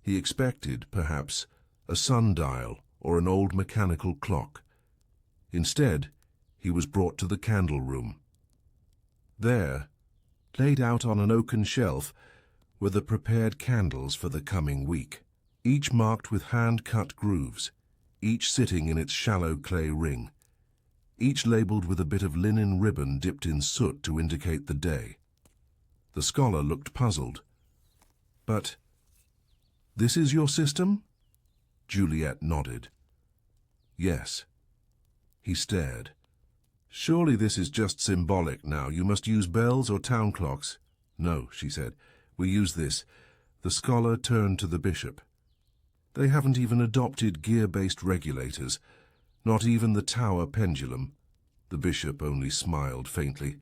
He expected, perhaps, a sundial or an old mechanical clock. Instead, he was brought to the candle room. There, laid out on an oaken shelf, were the prepared candles for the coming week, each marked with hand-cut grooves, each sitting in its shallow clay ring, each labelled with a bit of linen ribbon dipped in soot to indicate the day. The scholar looked puzzled. "But this is your system?" Juliet nodded. "Yes." He stared. "Surely this is just symbolic now. You must use bells or town clocks." "No," she said. "We use this." The scholar turned to the bishop. "They haven't even adopted gear-based regulators, not even the tower pendulum." The bishop only smiled faintly.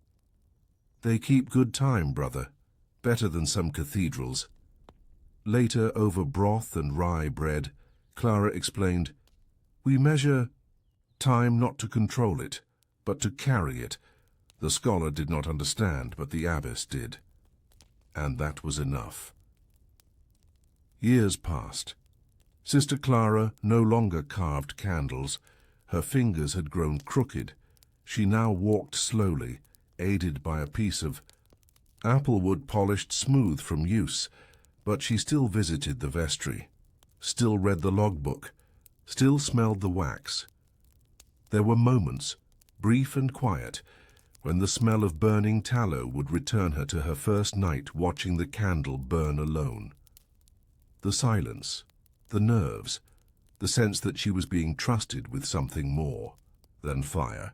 "They keep good time, brother. Better than some cathedrals." Later, over broth and rye bread, Clara explained, "We measure time not to control it, but to carry it." The scholar did not understand, but the abbess did. And that was enough. Years passed. Sister Clara no longer carved candles. Her fingers had grown crooked. She now walked slowly, aided by a piece of applewood polished smooth from use, but she still visited the vestry, still read the logbook, still smelled the wax. There were moments, brief and quiet, when the smell of burning tallow would return her to her first night watching the candle burn alone. The silence, the nerves, the sense that she was being trusted with something more than fire.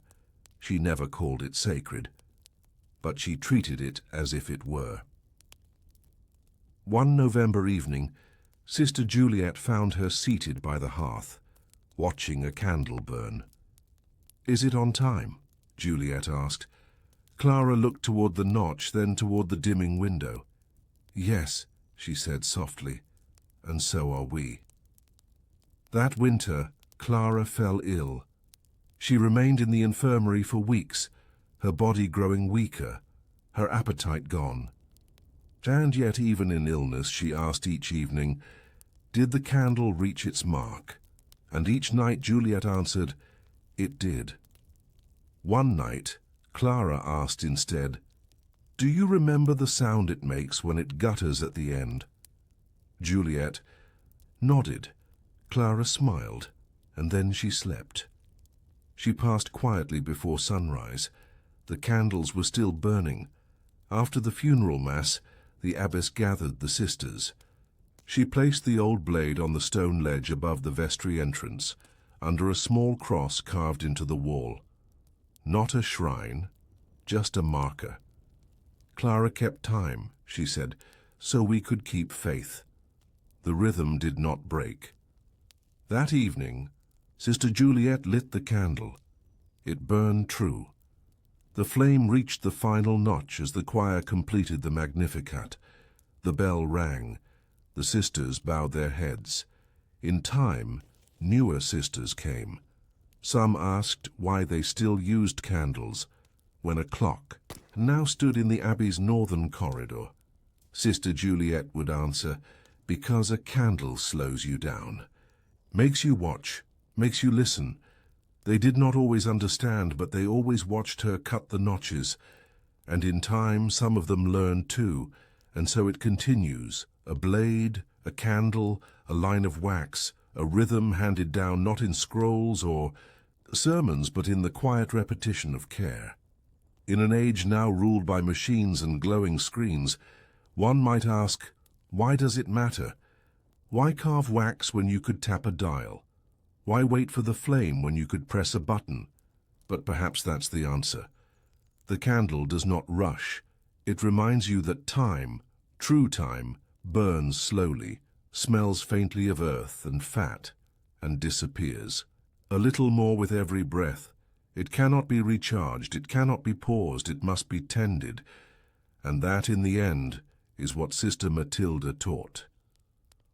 She never called it sacred, but she treated it as if it were. One November evening, Sister Juliet found her seated by the hearth, watching a candle burn. "Is it on time?" Juliet asked. Clara looked toward the notch, then toward the dimming window. "Yes," she said softly, "and so are we." That winter, Clara fell ill. She remained in the infirmary for weeks, her body growing weaker, her appetite gone. And yet, even in illness, she asked each evening, "Did the candle reach its mark?" And each night Juliet answered, "It did." One night, Clara asked instead, "Do you remember the sound it makes when it gutters at the end?" Juliet nodded. Clara smiled, and then she slept. She passed quietly before sunrise. The candles were still burning. After the funeral mass, the abbess gathered the sisters. She placed the old blade on the stone ledge above the vestry entrance, under a small cross carved into the wall. Not a shrine, just a marker. "Clara kept time," she said, "so we could keep faith." The rhythm did not break. That evening, Sister Juliet lit the candle. It burned true. The flame reached the final notch as the choir completed the Magnificat. The bell rang. The sisters bowed their heads. In time, newer sisters came. Some asked why they still used candles, when a clock now stood in the Abbey's northern corridor. Sister Juliet would answer, "Because a candle slows you down. Makes you watch, makes you listen." They did not always understand, but they always watched her cut the notches. And in time, some of them learned too, and so it continues. A blade, a candle, a line of wax, a rhythm handed down not in scrolls or sermons, but in the quiet repetition of care. In an age now ruled by machines and glowing screens, one might ask, why does it matter? Why carve wax when you could tap a dial? Why wait for the flame when you could press a button? But perhaps that's the answer. The candle does not rush. It reminds you that time, true time, burns slowly, smells faintly of earth and fat, and disappears. A little more with every breath. It cannot be recharged, it cannot be paused, it must be tended. And that, in the end, is what Sister Matilda taught,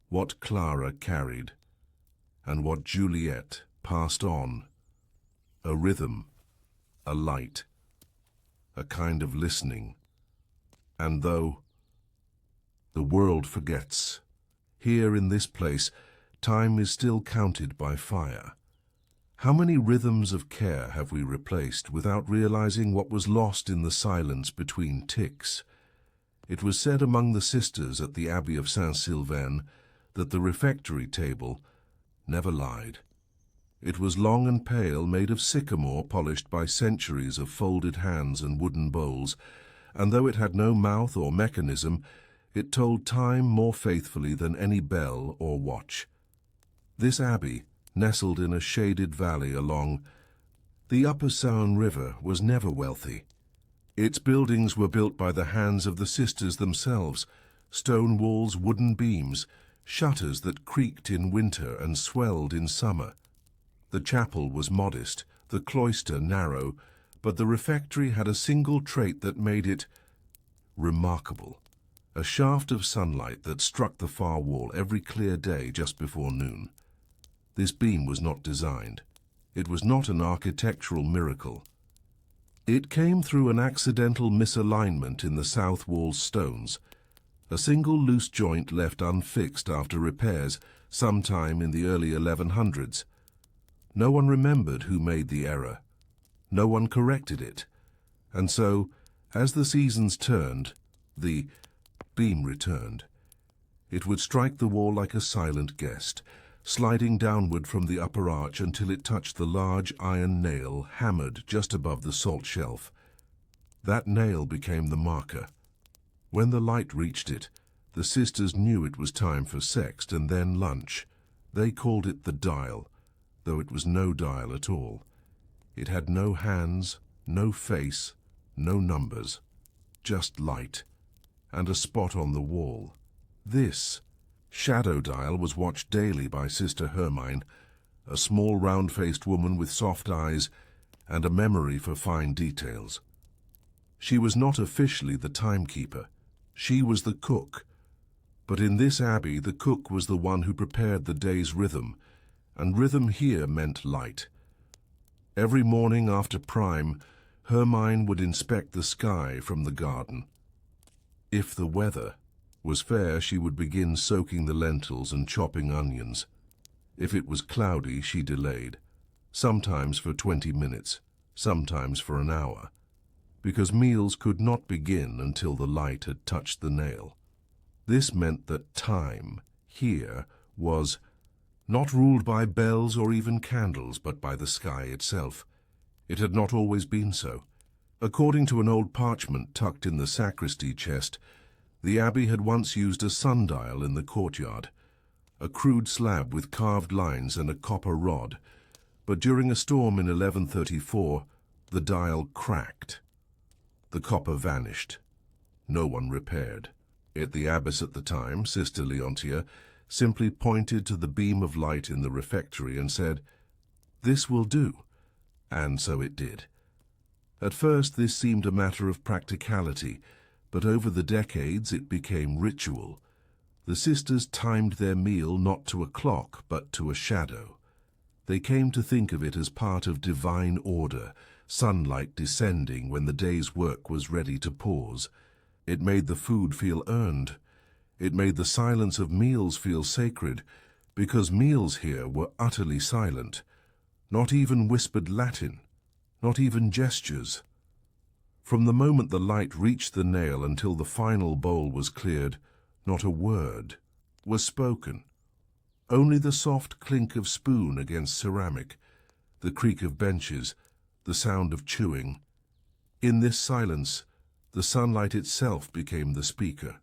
what Clara carried, and what Juliet passed on. A rhythm, a light, a kind of listening. And though the world forgets, here in this place, time is still counted by fire. How many rhythms of care have we replaced without realizing what was lost in the silence between ticks? It was said among the sisters at the Abbey of Saint-Sylvain that the refectory table never lied. It was long and pale, made of sycamore polished by centuries of folded hands and wooden bowls, and though it had no mouth or mechanism, it told time more faithfully than any bell or watch. This abbey, nestled in a shaded valley along the upper Saône River, was never wealthy. Its buildings were built by the hands of the sisters themselves, stone walls, wooden beams, shutters that creaked in winter and swelled in summer. The chapel was modest, the cloister narrow, but the refectory had a single trait that made it remarkable: a shaft of sunlight that struck the far wall every clear day just before noon. This beam was not designed. It was not an architectural miracle. It came through an accidental misalignment in the south wall's stones, a single loose joint left unfixed after repairs sometime in the early 1100s. No one remembered who made the error. No one corrected it. And so, as the seasons turned, the beam returned. It would strike the wall like a silent guest, sliding downward from the upper arch until it touched the large iron nail hammered just above the salt shelf. That nail became the marker. When the light reached it, the sisters knew it was time for sext and then lunch. They called it the dial, though it was no dial at all. It had no hands, no face, no numbers, just light, and a spot on the wall. This shadow dial was watched daily by Sister Hermine, a small round-faced woman with soft eyes and a memory for fine details. She was not officially the timekeeper. She was the cook. But in this abbey, the cook was the one who prepared the day's rhythm, and rhythm here meant light. Every morning after prime, Hermine would inspect the sky from the garden. If the weather was fair, she would begin soaking the lentils and chopping onions. If it was cloudy, she delayed, sometimes for 20 minutes, sometimes for an hour, because meals could not begin until the light had touched the nail. This meant that time, here, was not ruled by bells or even candles, but by the sky itself. It had not always been so. According to an old parchment tucked in the sacristy chest, The abbey had once used a sundial in the courtyard, a crude slab with carved lines and a copper rod, but during a storm in 1134, the dial cracked. The copper vanished. No one repaired it. The abbess at the time, Sister Leontia, simply pointed to the beam of light in the refectory and said, "This will do," and so it did. At first this seemed a matter of practicality, but over the decades it became ritual. The sisters timed their meal not to a clock, but to a shadow. They came to think of it as part of divine order, sunlight descending when the day's work was ready to pause. It made the food feel earned. It made the silence of meals feel sacred, because meals here were utterly silent. Not even whispered Latin, not even gestures. From the moment the light reached the nail until the final bowl was cleared, not a word was spoken. Only the soft clink of spoon against ceramic, the creak of benches, the sound of chewing. In this silence, the sunlight itself became the speaker.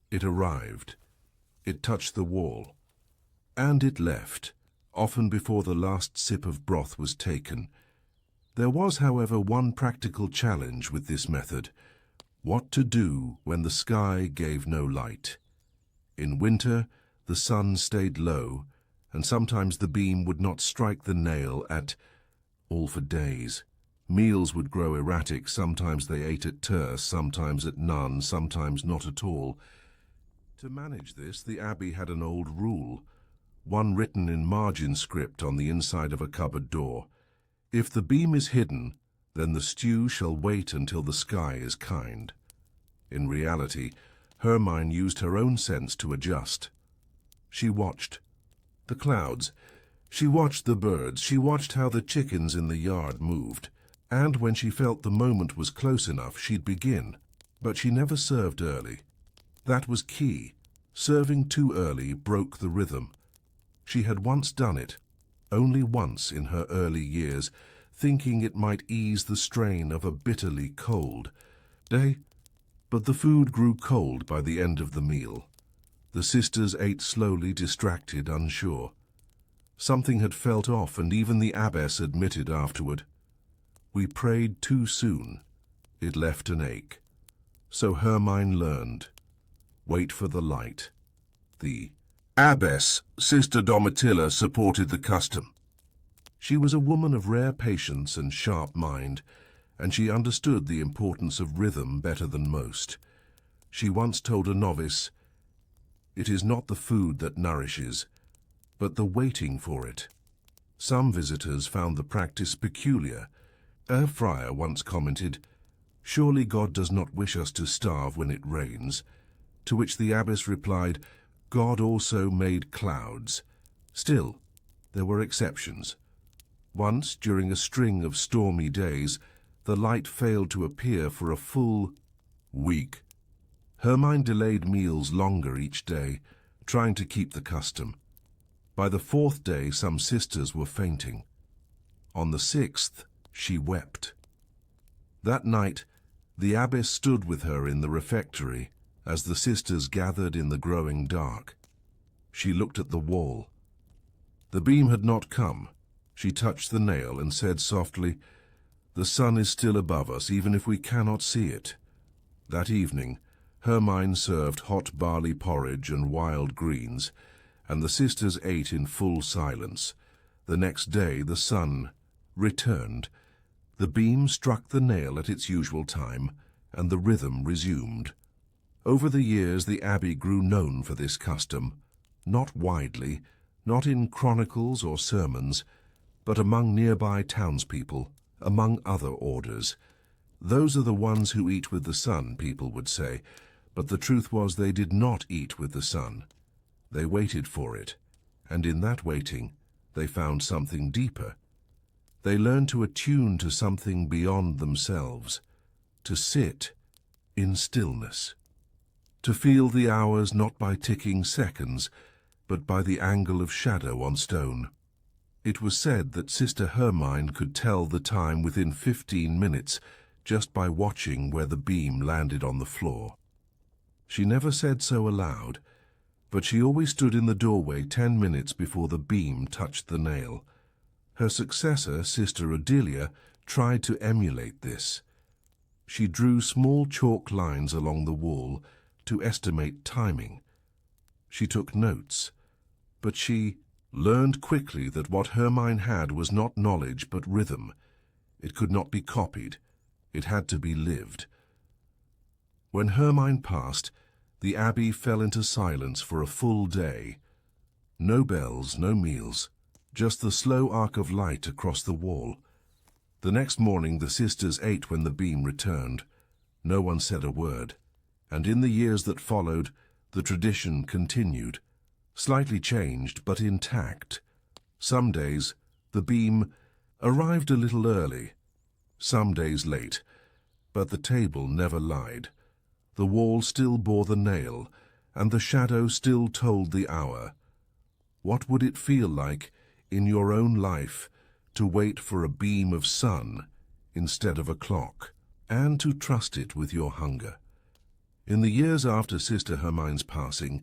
It arrived, it touched the wall, and it left, often before the last sip of broth was taken. There was, however, one practical challenge with this method: what to do when the sky gave no light. In winter, the sun stayed low, and sometimes the beam would not strike the nail at all for days. Meals would grow erratic. Sometimes they ate at terce, sometimes at none, sometimes not at all. To manage this, the abbey had an old rule, one written in margin script on the inside of a cupboard door. If the beam is hidden, then the stew shall wait until the sky is kind. In reality, Hermine used her own sense to adjust. She watched the clouds, she watched the birds, she watched how the chickens in the yard moved, and when she felt the moment was close enough, she'd begin. But she never served early. That was key. Serving too early broke the rhythm. She had once done it, only once in her early years, thinking it might ease the strain of a bitterly cold day. But the food grew cold by the end of the meal. The sisters ate slowly, distracted, unsure. Something had felt off, and even the abbess admitted afterward. We prayed too soon. It left an ache. So Hermine learned. Wait for the light. The abbess, Sister Domitilla, supported the custom. She was a woman of rare patience and sharp mind, and she understood the importance of rhythm better than most. She once told a novice, "It is not the food that nourishes, but the waiting for it." Some visitors found the practice peculiar. A friar once commented, "Surely God does not wish us to starve when it rains," to which the abbess replied, "God also made clouds." Still, there were exceptions. Once, during a string of stormy days, the light failed to appear for a full week. Hermine delayed meals longer each day, trying to keep the custom. By the fourth day, some sisters were fainting. On the sixth, she wept. That night, the abbess stood with her in the refectory as the sisters gathered in the growing dark. She looked at the wall. The beam had not come. She touched the nail and said softly, "The sun is still above us, even if we cannot see it." That evening, Hermine served hot barley porridge and wild greens, and the sisters ate in full silence. The next day the sun returned. The beam struck the nail at its usual time, and the rhythm resumed. Over the years the abbey grew known for this custom, not widely, not in chronicles or sermons, but among nearby townspeople, among other orders. Those are the ones who eat with the sun, people would say, but the truth was they did not eat with the sun. They waited for it, and in that waiting they found something deeper. They learned to attune to something beyond themselves, to sit in stillness, to feel the hours not by ticking seconds, but by the angle of shadow on stone. It was said that Sister Hermine could tell the time within 15 minutes just by watching where the beam landed on the floor. She never said so aloud, but she always stood in the doorway 10 minutes before the beam touched the nail. Her successor, Sister Odelia, tried to emulate this. She drew small chalk lines along the wall to estimate timing. She took notes, but she learned quickly that what Hermine had was not knowledge but rhythm. It could not be copied. It had to be lived. When Hermine passed, the abbey fell into silence for a full day. No bells, no meals, just the slow arc of light across the wall. The next morning the sisters ate when the beam returned. No one said a word, and in the years that followed, the tradition continued, slightly changed but intact. Some days the beam arrived a little early, some days late, but the table never lied. The wall still bore the nail, and the shadow still told the hour. What would it feel like in your own life to wait for a beam of sun instead of a clock, and to trust it with your hunger? In the years after Sister Hermine's passing,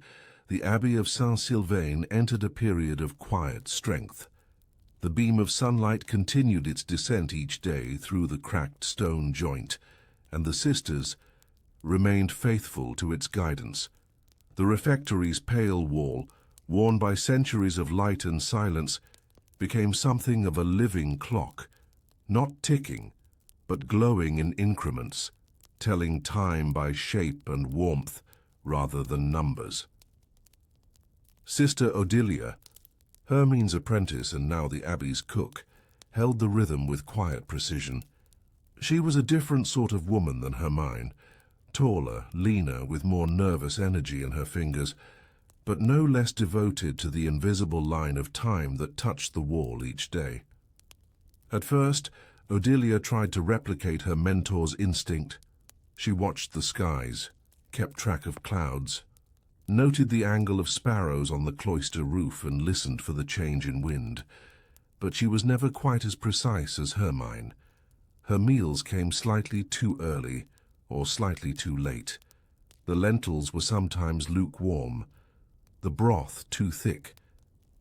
the Abbey of Saint-Sylvain entered a period of quiet strength. The beam of sunlight continued its descent each day through the cracked stone joint, and the sisters remained faithful to its guidance. The refectory's pale wall, worn by centuries of light and silence, became something of a living clock, not ticking, but glowing in increments, telling time by shape and warmth rather than numbers. Sister Odelia, Hermine's apprentice and now the abbey's cook, held the rhythm with quiet precision. She was a different sort of woman than Hermine, taller, leaner, with more nervous energy in her fingers, but no less devoted to the invisible line of time that touched the wall each day. At first, Odelia tried to replicate her mentor's instinct. She watched the skies, kept track of clouds, noted the angle of sparrows on the cloister roof and listened for the change in wind. But she was never quite as precise as Hermine. Her meals came slightly too early or slightly too late. The lentils were sometimes lukewarm, the broth too thick.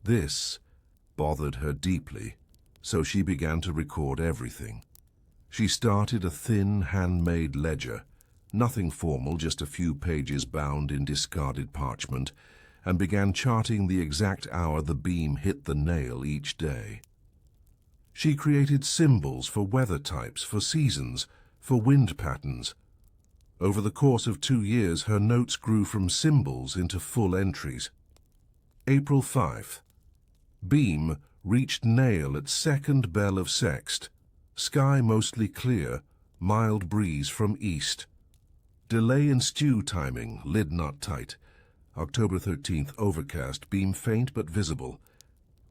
This bothered her deeply, so she began to record everything. She started a thin, handmade ledger, nothing formal, just a few pages bound in discarded parchment, and began charting the exact hour the beam hit the nail each day. She created symbols for weather types, for seasons, for wind patterns. Over the course of 2 years, her notes grew from symbols into full entries. April 5th. Beam reached nail at second bell of sext. Sky mostly clear, mild breeze from east. Delay in stew timing, lid not tight. October 13th, overcast, beam faint but visible.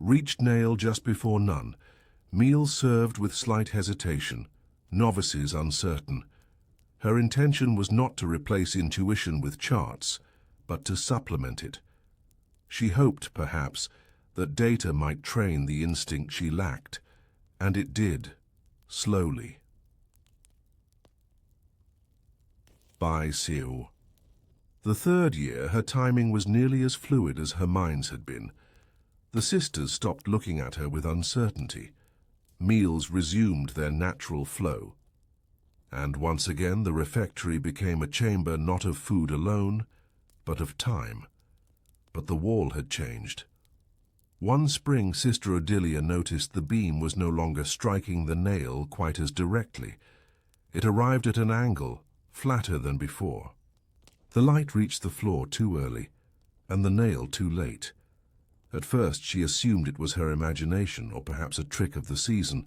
Reached nail just before none. Meal served with slight hesitation. Novices uncertain. Her intention was not to replace intuition with charts, but to supplement it. She hoped, perhaps, that data might train the instinct she lacked, and it did, slowly. By Siu. The 3rd year, her timing was nearly as fluid as Hermine's had been. The sisters stopped looking at her with uncertainty. Meals resumed their natural flow. And once again the refectory became a chamber not of food alone, but of time. But the wall had changed. One spring Sister Odelia noticed the beam was no longer striking the nail quite as directly. It arrived at an angle, flatter than before. The light reached the floor too early, and the nail too late. At first she assumed it was her imagination, or perhaps a trick of the season,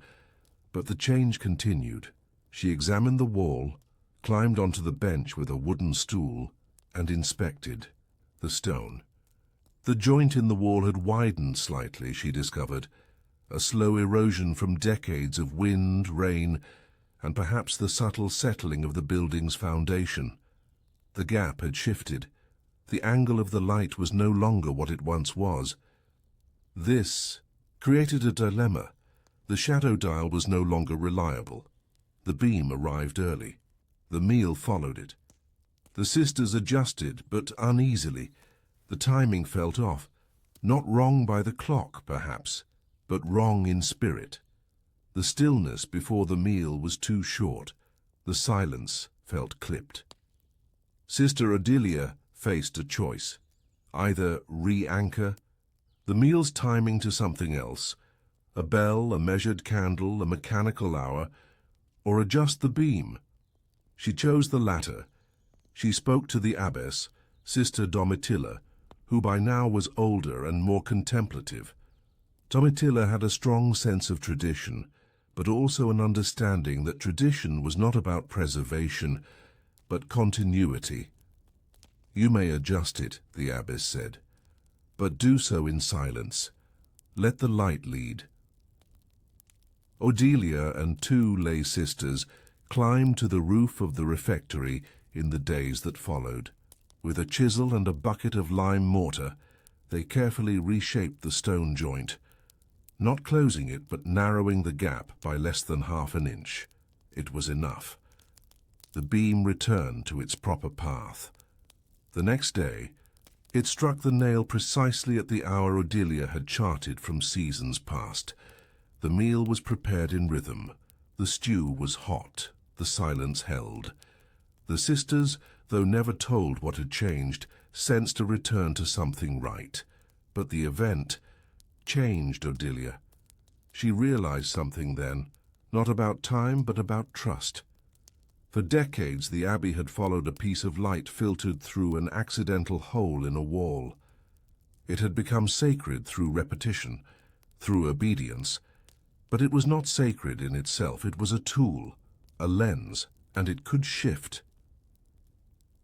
but the change continued. She examined the wall, climbed onto the bench with a wooden stool, and inspected the stone. The joint in the wall had widened slightly, she discovered, a slow erosion from decades of wind, rain, and perhaps the subtle settling of the building's foundation. The gap had shifted. The angle of the light was no longer what it once was. This created a dilemma. The shadow dial was no longer reliable. The beam arrived early. The meal followed it. The sisters adjusted, but uneasily. The timing felt off. Not wrong by the clock, perhaps, but wrong in spirit. The stillness before the meal was too short. The silence felt clipped. Sister Odelia faced a choice. Either re-anchor, the meal's timing to something else, a bell, a measured candle, a mechanical hour, or adjust the beam. She chose the latter. She spoke to the abbess, Sister Domitilla, who by now was older and more contemplative. Domitilla had a strong sense of tradition, but also an understanding that tradition was not about preservation, but continuity. "You may adjust it," the abbess said, "but do so in silence. Let the light lead." Odelia and 2 lay sisters climbed to the roof of the refectory in the days that followed. With a chisel and a bucket of lime mortar, they carefully reshaped the stone joint, not closing it but narrowing the gap by less than half an inch. It was enough. The beam returned to its proper path. The next day, it struck the nail precisely at the hour Odelia had charted from seasons past. The meal was prepared in rhythm. The stew was hot. The silence held. The sisters, though never told what had changed, sensed a return to something right. But the event changed Odelia. She realized something then, not about time but about trust. For decades the abbey had followed a piece of light filtered through an accidental hole in a wall. It had become sacred through repetition, through obedience. But it was not sacred in itself. It was a tool, a lens, and it could shift.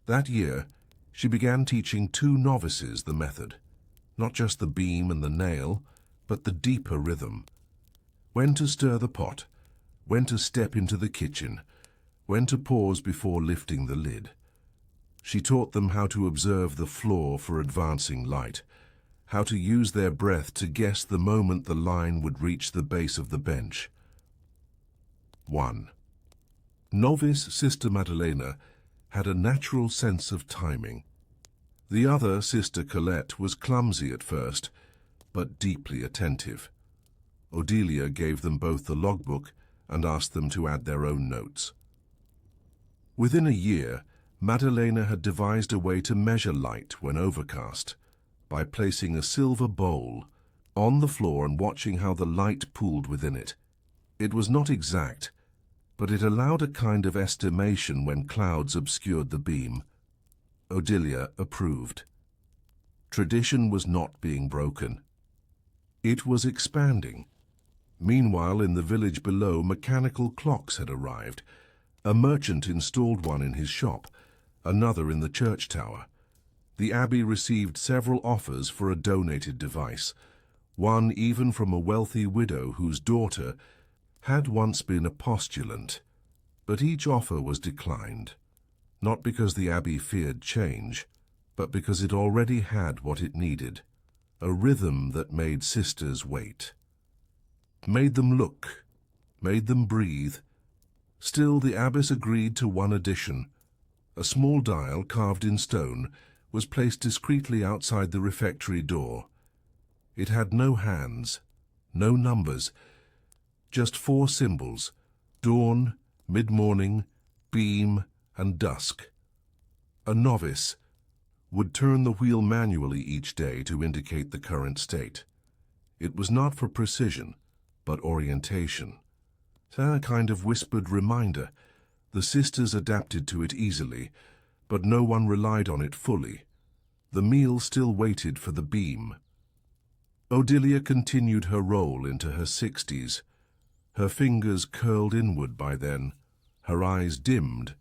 That year, she began teaching 2 novices the method, not just the beam and the nail, but the deeper rhythm. When to stir the pot, when to step into the kitchen, when to pause before lifting the lid. She taught them how to observe the floor for advancing light, how to use their breath to guess the moment the line would reach the base of the bench. 1. Novice Sister Madalena had a natural sense of timing. The other, Sister Colette, was clumsy at first, but deeply attentive. Odelia gave them both the logbook and asked them to add their own notes. Within a year, Madalena had devised a way to measure light when overcast, by placing a silver bowl on the floor and watching how the light pooled within it. It was not exact, but it allowed a kind of estimation when clouds obscured the beam. Odelia approved. Tradition was not being broken. It was expanding. Meanwhile, in the village below, mechanical clocks had arrived. A merchant installed one in his shop, another in the church tower. The abbey received several offers for a donated device, one even from a wealthy widow whose daughter had once been a postulant. But each offer was declined, not because the abbey feared change, but because it already had what it needed, a rhythm that made sisters wait. Made them look, made them breathe. Still, the abbess agreed to one addition. A small dial carved in stone was placed discreetly outside the refectory door. It had no hands, no numbers, just 4 symbols: dawn, mid-morning, beam, and dusk. A novice would turn the wheel manually each day to indicate the current state. It was not for precision, but orientation. A kind of whispered reminder. The sisters adapted to it easily, but no one relied on it fully. The meal still waited for the beam. Odelia continued her role into her 60s. Her fingers curled inward by then, her eyes dimmed,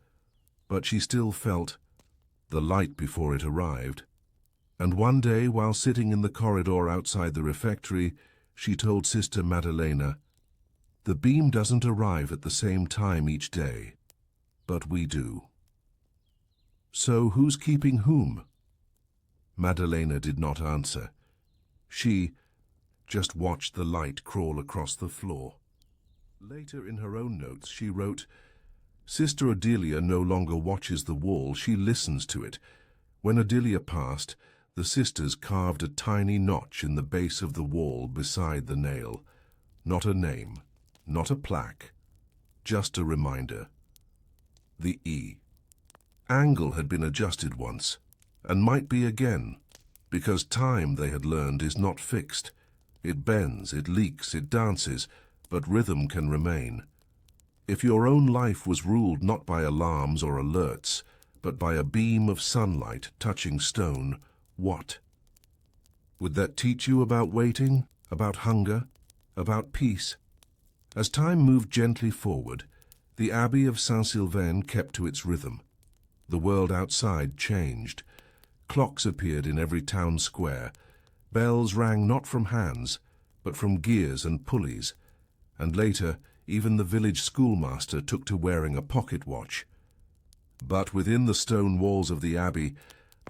but she still felt the light before it arrived. And one day, while sitting in the corridor outside the refectory, she told Sister Madalena, "The beam doesn't arrive at the same time each day, but we do." "So who's keeping whom?" Madalena did not answer. She just watched the light crawl across the floor. Later in her own notes she wrote, Sister Odelia no longer watches the wall, she listens to it. When Odelia passed, the sisters carved a tiny notch in the base of the wall beside the nail. Not a name, not a plaque, just a reminder. The E. Angle had been adjusted once, and might be again, because time, they had learned, is not fixed. It bends, it leaks, it dances, but rhythm can remain. If your own life was ruled not by alarms or alerts, but by a beam of sunlight touching stone, what? Would that teach you about waiting, about hunger, about peace? As time moved gently forward, the Abbey of Saint-Sylvain kept to its rhythm. The world outside changed. Clocks appeared in every town square. Bells rang not from hands, but from gears and pulleys. And later, even the village schoolmaster took to wearing a pocket watch. But within the stone walls of the abbey,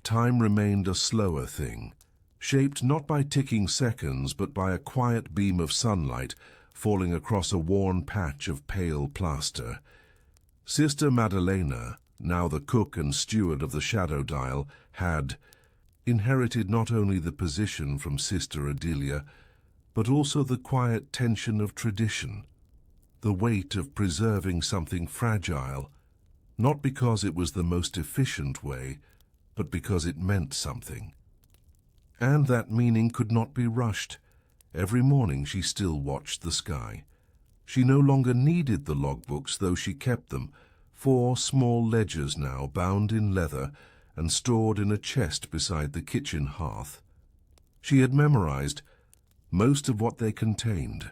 time remained a slower thing, shaped not by ticking seconds, but by a quiet beam of sunlight falling across a worn patch of pale plaster. Sister Madalena, now the cook and steward of the shadow dial, had inherited not only the position from Sister Odelia, but also the quiet tension of tradition, the weight of preserving something fragile, not because it was the most efficient way, but because it meant something. And that meaning could not be rushed. Every morning she still watched the sky. She no longer needed the logbooks, though she kept them, 4 small ledgers now, bound in leather and stored in a chest beside the kitchen hearth. She had memorized most of what they contained.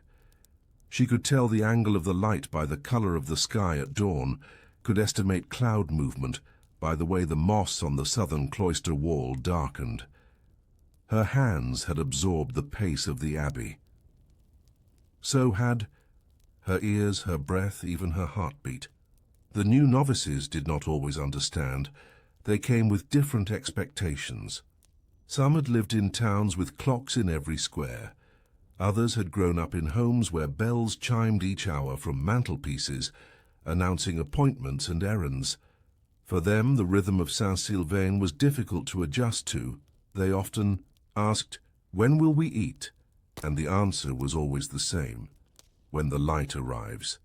She could tell the angle of the light by the color of the sky at dawn, could estimate cloud movement by the way the moss on the southern cloister wall darkened. Her hands had absorbed the pace of the abbey. So had her ears, her breath, even her heartbeat. The new novices did not always understand. They came with different expectations. Some had lived in towns with clocks in every square. Others had grown up in homes where bells chimed each hour from mantelpieces, announcing appointments and errands. For them, the rhythm of Saint-Sylvain was difficult to adjust to. They often asked, "When will we eat?" And the answer was always the same: when the light arrives.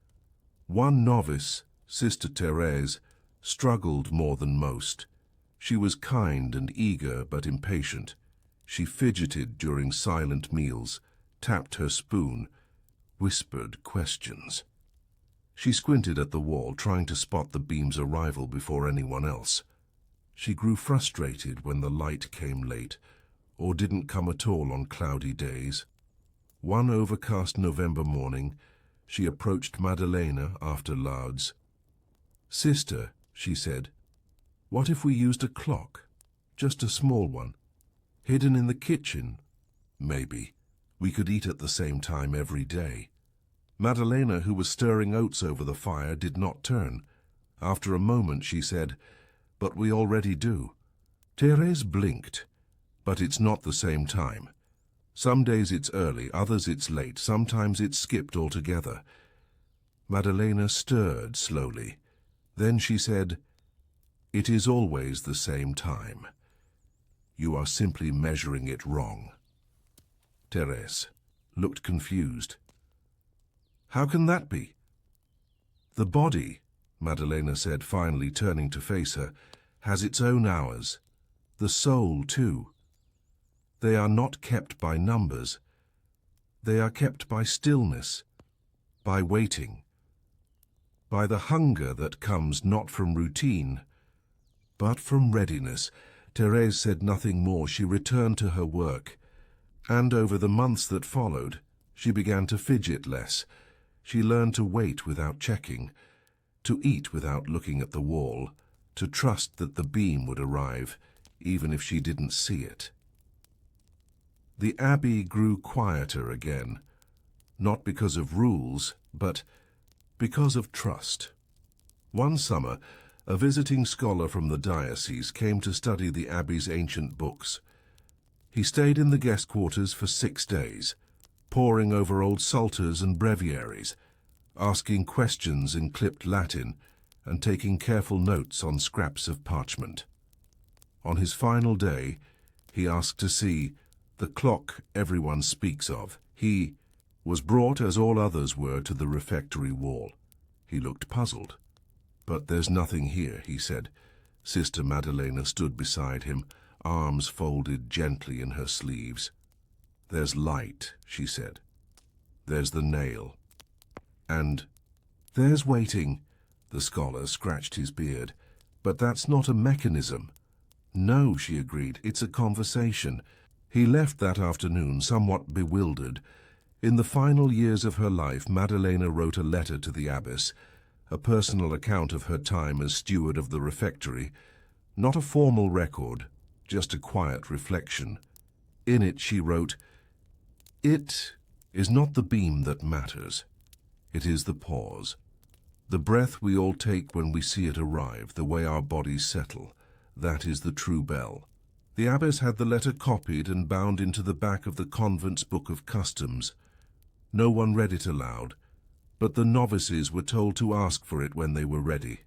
One novice, Sister Thérèse, struggled more than most. She was kind and eager but impatient. She fidgeted during silent meals, tapped her spoon, whispered questions. She squinted at the wall, trying to spot the beam's arrival before anyone else. She grew frustrated when the light came late, or didn't come at all on cloudy days. One overcast November morning, she approached Madalena after lauds. "Sister," she said, "what if we used a clock? Just a small one. Hidden in the kitchen? Maybe. We could eat at the same time every day." Madalena, who was stirring oats over the fire, did not turn. After a moment she said, "But we already do." Thérèse blinked. "But it's not the same time. Some days it's early, others it's late, sometimes it's skipped altogether." Madalena stirred slowly. Then she said, "It is always the same time. You are simply measuring it wrong." Thérèse looked confused. "How can that be?" "The body," Madalena said, finally turning to face her, "has its own hours. The soul, too. They are not kept by numbers. They are kept by stillness, by waiting, by the hunger that comes not from routine, but from readiness." Thérèse said nothing more. She returned to her work, and over the months that followed, she began to fidget less. She learned to wait without checking, to eat without looking at the wall, to trust that the beam would arrive, even if she didn't see it. The abbey grew quieter again, not because of rules, but because of trust. One summer, a visiting scholar from the diocese came to study the abbey's ancient books. He stayed in the guest quarters for 6 days, poring over old psalters and breviaries, asking questions in clipped Latin, and taking careful notes on scraps of parchment. On his final day, he asked to see the clock everyone speaks of. He was brought, as all others were, to the refectory wall. He looked puzzled. "But there's nothing here," he said. Sister Madalena stood beside him, arms folded gently in her sleeves. "There's light," she said. "There's the nail. And there's waiting." The scholar scratched his beard. "But that's not a mechanism." "No," she agreed, "it's a conversation." He left that afternoon somewhat bewildered. In the final years of her life, Madalena wrote a letter to the abbess, a personal account of her time as steward of the refectory. Not a formal record, just a quiet reflection. In it she wrote, "It is not the beam that matters. It is the pause. The breath we all take when we see it arrive, the way our bodies settle. That is the true bell." The abbess had the letter copied and bound into the back of the convent's book of customs. No one read it aloud, but the novices were told to ask for it when they were ready.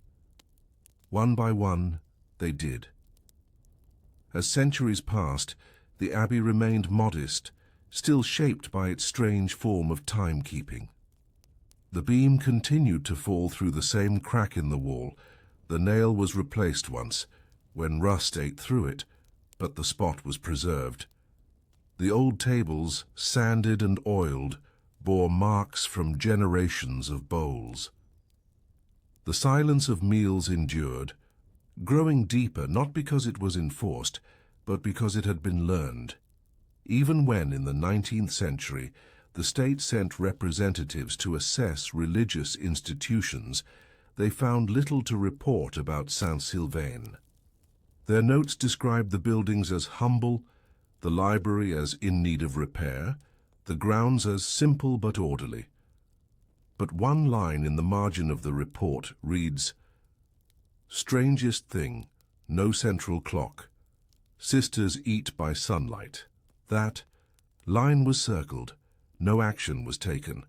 One by one, they did. As centuries passed, the abbey remained modest, still shaped by its strange form of timekeeping. The beam continued to fall through the same crack in the wall. The nail was replaced once, when rust ate through it, but the spot was preserved. The old tables, sanded and oiled, bore marks from generations of bowls. The silence of meals endured, growing deeper not because it was enforced, but because it had been learned. Even when, in the 19th century, the state sent representatives to assess religious institutions, they found little to report about Saint-Sylvain. Their notes described the buildings as humble, the library as in need of repair, the grounds as simple but orderly. But one line in the margin of the report reads, "Strangest thing, no central clock. Sisters eat by sunlight." That line was circled. No action was taken.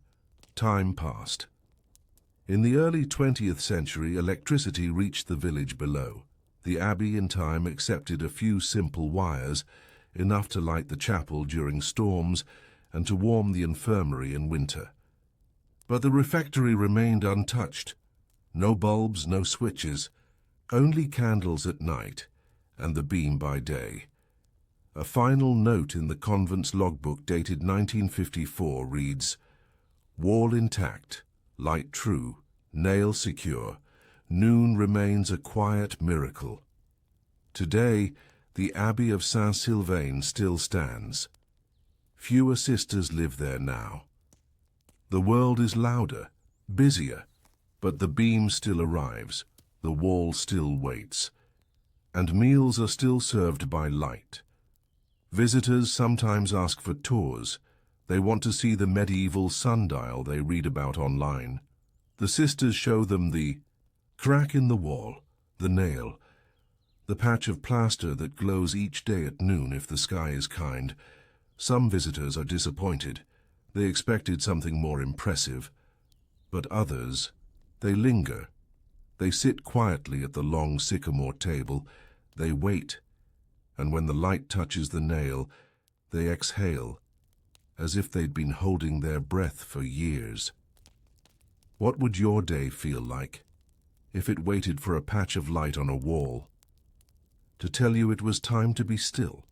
Time passed. In the early 20th century, electricity reached the village below. The abbey in time accepted a few simple wires, enough to light the chapel during storms and to warm the infirmary in winter. But the refectory remained untouched. No bulbs, no switches, only candles at night and the beam by day. A final note in the convent's logbook dated 1954 reads, "Wall intact, light true, nail secure, noon remains a quiet miracle." Today, the Abbey of Saint-Sylvain still stands. Fewer sisters live there now. The world is louder, busier, but the beam still arrives, the wall still waits, and meals are still served by light. Visitors sometimes ask for tours. They want to see the medieval sundial they read about online. The sisters show them the crack in the wall, the nail, the patch of plaster that glows each day at noon if the sky is kind. Some visitors are disappointed. They expected something more impressive. But others, they linger. They sit quietly at the long sycamore table. They wait. And when the light touches the nail, they exhale, as if they'd been holding their breath for years. What would your day feel like if it waited for a patch of light on a wall to tell you it was time to be still?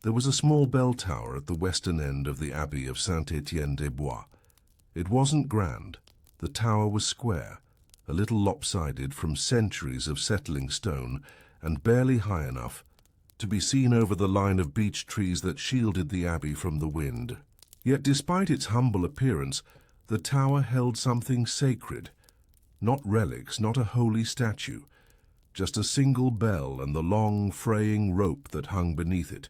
There was a small bell tower at the western end of the Abbey of Saint-Étienne-des-Bois. It wasn't grand. The tower was square, a little lopsided from centuries of settling stone, and barely high enough to be seen over the line of beech trees that shielded the abbey from the wind. Yet despite its humble appearance, the tower held something sacred. Not relics, not a holy statue, just a single bell and the long, fraying rope that hung beneath it.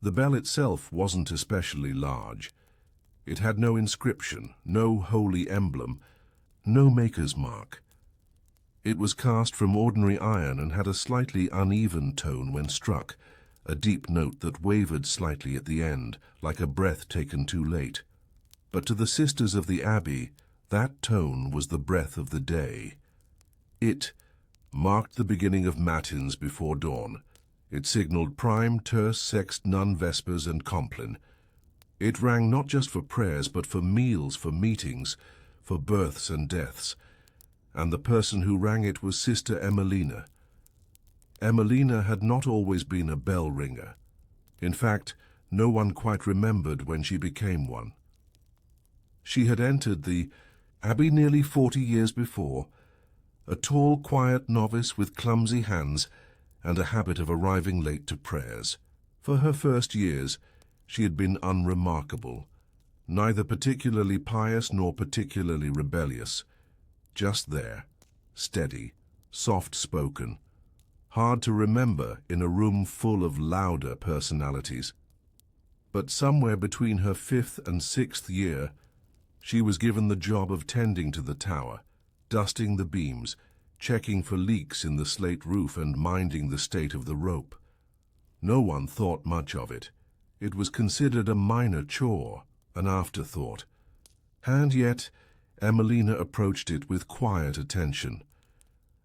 The bell itself wasn't especially large. It had no inscription, no holy emblem, no maker's mark. It was cast from ordinary iron and had a slightly uneven tone when struck, a deep note that wavered slightly at the end, like a breath taken too late. But to the sisters of the abbey, that tone was the breath of the day. It marked the beginning of matins before dawn. It signaled prime, terce, sext, nun, vespers, and compline. It rang not just for prayers, but for meals, for meetings, for births and deaths. And the person who rang it was Sister Emelina. Emelina had not always been a bell ringer. In fact, no one quite remembered when she became one. She had entered the abbey nearly 40 years before, a tall, quiet novice with clumsy hands and a habit of arriving late to prayers. For her first years, she had been unremarkable, neither particularly pious nor particularly rebellious, just there, steady, soft-spoken, hard to remember in a room full of louder personalities. But somewhere between her 5th and 6th year, she was given the job of tending to the tower, dusting the beams, checking for leaks in the slate roof and minding the state of the rope. No one thought much of it. It was considered a minor chore, an afterthought. And yet, Emelina approached it with quiet attention.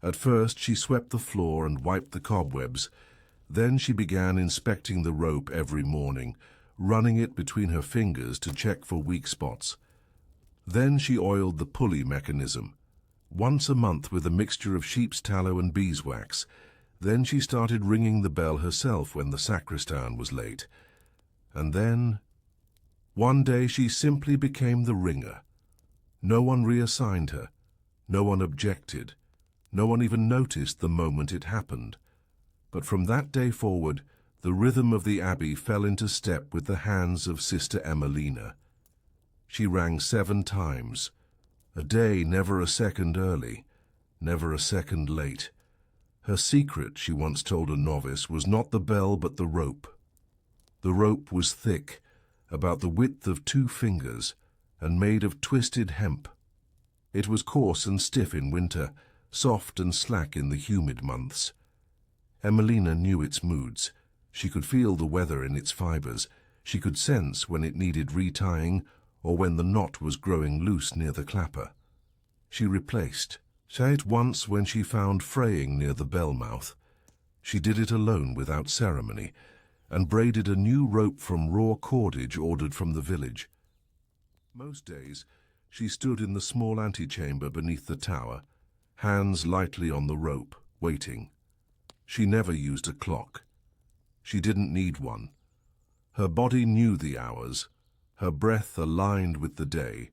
At first she swept the floor and wiped the cobwebs. Then she began inspecting the rope every morning, running it between her fingers to check for weak spots. Then she oiled the pulley mechanism, once a month with a mixture of sheep's tallow and beeswax. Then she started ringing the bell herself when the sacristan was late. And then, one day she simply became the ringer. No one reassigned her. No one objected. No one even noticed the moment it happened. But from that day forward, the rhythm of the abbey fell into step with the hands of Sister Emelina. She rang 7 times, a day never a second early, never a second late. Her secret, she once told a novice, was not the bell but the rope. The rope was thick, about the width of 2 fingers, and made of twisted hemp. It was coarse and stiff in winter, soft and slack in the humid months. Emelina knew its moods. She could feel the weather in its fibers. She could sense when it needed retying or when the knot was growing loose near the clapper. She replaced. Say it once when she found fraying near the bell mouth. She did it alone without ceremony, and braided a new rope from raw cordage ordered from the village. Most days she stood in the small antechamber beneath the tower, hands lightly on the rope, waiting. She never used a clock. She didn't need one. Her body knew the hours, her breath aligned with the day.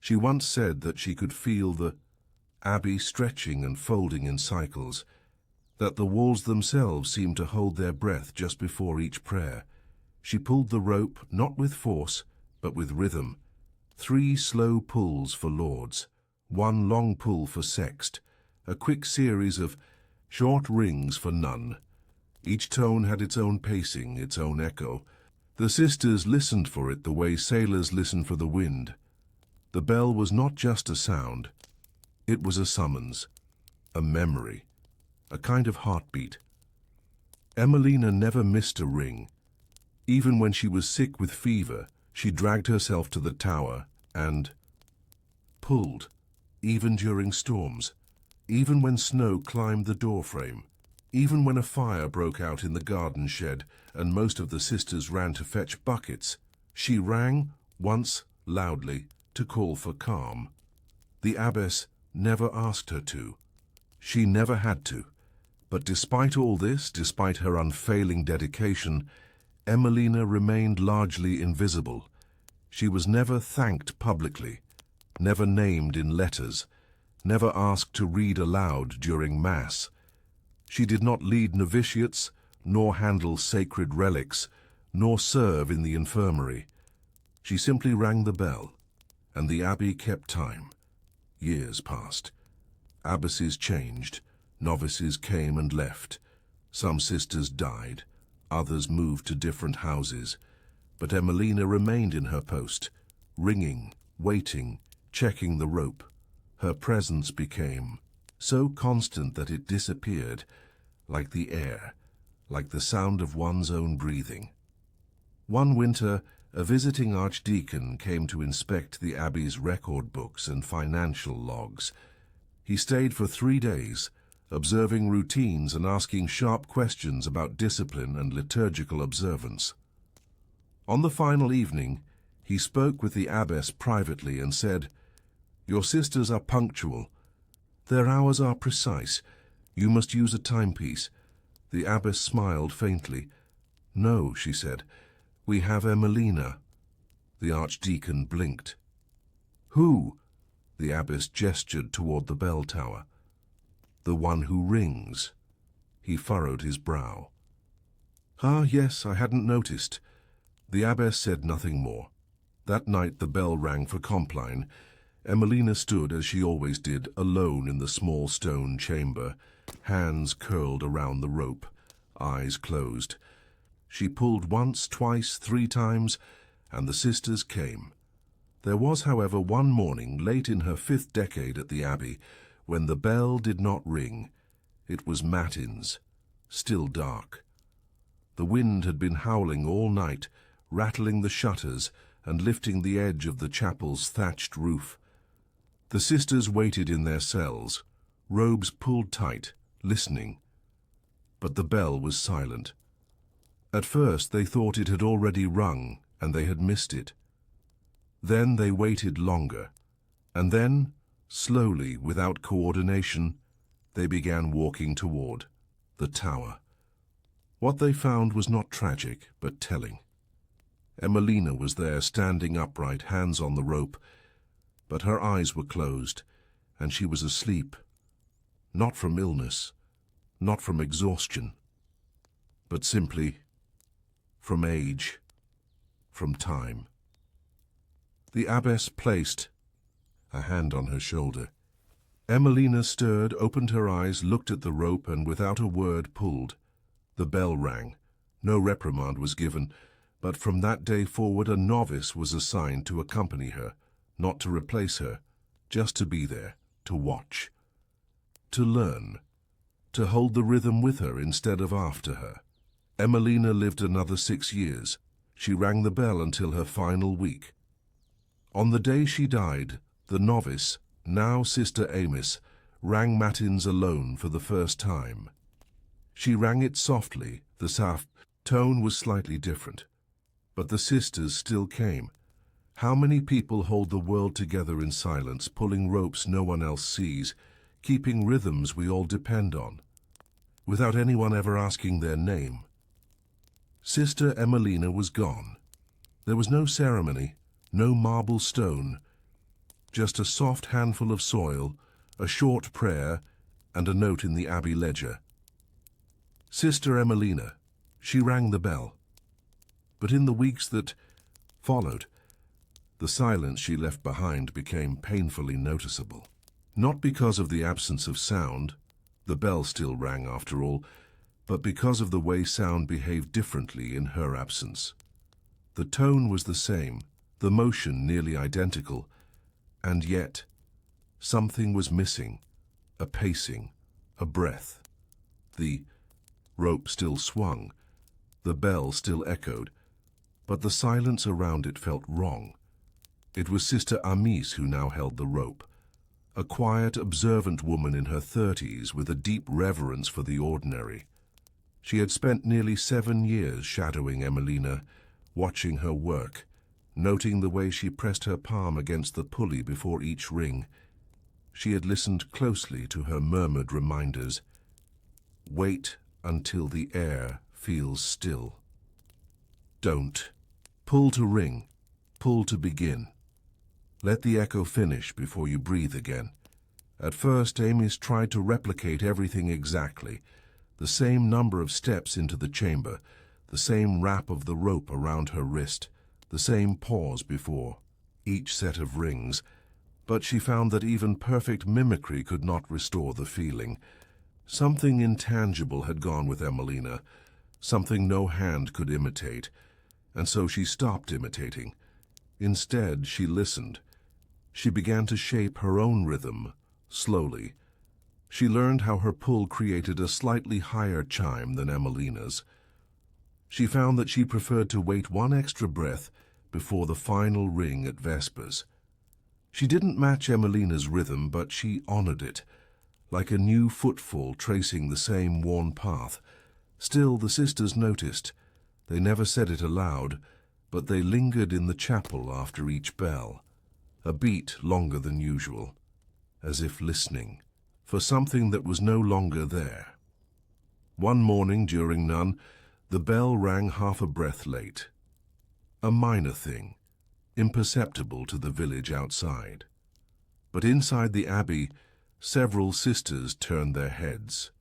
She once said that she could feel the abbey stretching and folding in cycles, that the walls themselves seemed to hold their breath just before each prayer. She pulled the rope, not with force, but with rhythm. 3 slow pulls for lords, 1 long pull for sext, a quick series of short rings for nun. Each tone had its own pacing, its own echo. The sisters listened for it the way sailors listen for the wind. The bell was not just a sound. It was a summons, a memory, a kind of heartbeat. Emelina never missed a ring. Even when she was sick with fever, she dragged herself to the tower and pulled, even during storms, even when snow climbed the doorframe, even when a fire broke out in the garden shed and most of the sisters ran to fetch buckets. She rang, once loudly, to call for calm. The abbess never asked her to. She never had to. But despite all this, despite her unfailing dedication, Emelina remained largely invisible. She was never thanked publicly, never named in letters, never asked to read aloud during Mass. She did not lead novitiates, nor handle sacred relics, nor serve in the infirmary. She simply rang the bell, and the abbey kept time. Years passed. Abbesses changed. Novices came and left. Some sisters died. Others moved to different houses. But Emelina remained in her post, ringing, waiting, checking the rope. Her presence became so constant that it disappeared, like the air, like the sound of one's own breathing. One winter, a visiting archdeacon came to inspect the abbey's record books and financial logs. He stayed for 3 days, observing routines and asking sharp questions about discipline and liturgical observance. On the final evening, he spoke with the abbess privately and said, "Your sisters are punctual. Their hours are precise. You must use a timepiece." The abbess smiled faintly. "No," she said, "we have Emelina." The archdeacon blinked. "Who?" The abbess gestured toward the bell tower. "The one who rings." He furrowed his brow. "Ah, yes, I hadn't noticed." The abbess said nothing more. That night the bell rang for Compline. Emelina stood, as she always did, alone in the small stone chamber, hands curled around the rope, eyes closed. She pulled once, twice, 3 times, and the sisters came. There was, however, one morning, late in her 5th decade at the abbey, when the bell did not ring. It was matins, still dark. The wind had been howling all night, rattling the shutters and lifting the edge of the chapel's thatched roof. The sisters waited in their cells, robes pulled tight, listening. But the bell was silent. At first they thought it had already rung, and they had missed it. Then they waited longer, and then, slowly, without coordination, they began walking toward the tower. What they found was not tragic, but telling. Emelina was there, standing upright, hands on the rope, but her eyes were closed, and she was asleep, not from illness, not from exhaustion, but simply from age, from time. The abbess placed a hand on her shoulder. Emelina stirred, opened her eyes, looked at the rope, and without a word pulled. The bell rang. No reprimand was given, but from that day forward a novice was assigned to accompany her, not to replace her, just to be there, to watch, to learn, to hold the rhythm with her instead of after her. Emelina lived another 6 years. She rang the bell until her final week. On the day she died, the novice, now Sister Amos, rang matins alone for the first time. She rang it softly, the tone was slightly different. But the sisters still came. How many people hold the world together in silence, pulling ropes no one else sees, keeping rhythms we all depend on, without anyone ever asking their name? Sister Emelina was gone. There was no ceremony, no marble stone, just a soft handful of soil, a short prayer, and a note in the abbey ledger. Sister Emelina, she rang the bell. But in the weeks that followed, the silence she left behind became painfully noticeable. Not because of the absence of sound, the bell still rang after all, but because of the way sound behaved differently in her absence. The tone was the same, the motion nearly identical, and yet something was missing, a pacing, a breath. The rope still swung, the bell still echoed, but the silence around it felt wrong. It was Sister Amis who now held the rope, a quiet, observant woman in her 30s with a deep reverence for the ordinary. She had spent nearly 7 years shadowing Emelina, watching her work, noting the way she pressed her palm against the pulley before each ring. She had listened closely to her murmured reminders. Wait until the air feels still. Don't. Pull to ring. Pull to begin. Let the echo finish before you breathe again. At first, Amos tried to replicate everything exactly. The same number of steps into the chamber, the same wrap of the rope around her wrist, the same pause before each set of rings. But she found that even perfect mimicry could not restore the feeling. Something intangible had gone with Emelina, something no hand could imitate, and so she stopped imitating. Instead, she listened. She began to shape her own rhythm, slowly. She learned how her pull created a slightly higher chime than Emelina's. She found that she preferred to wait one extra breath before the final ring at Vespers. She didn't match Emelina's rhythm, but she honored it, like a new footfall tracing the same worn path. Still, the sisters noticed. They never said it aloud, but they lingered in the chapel after each bell, a beat longer than usual, as if listening for something that was no longer there. One morning during Nun, the bell rang half a breath late. A minor thing, imperceptible to the village outside. But inside the abbey, several sisters turned their heads.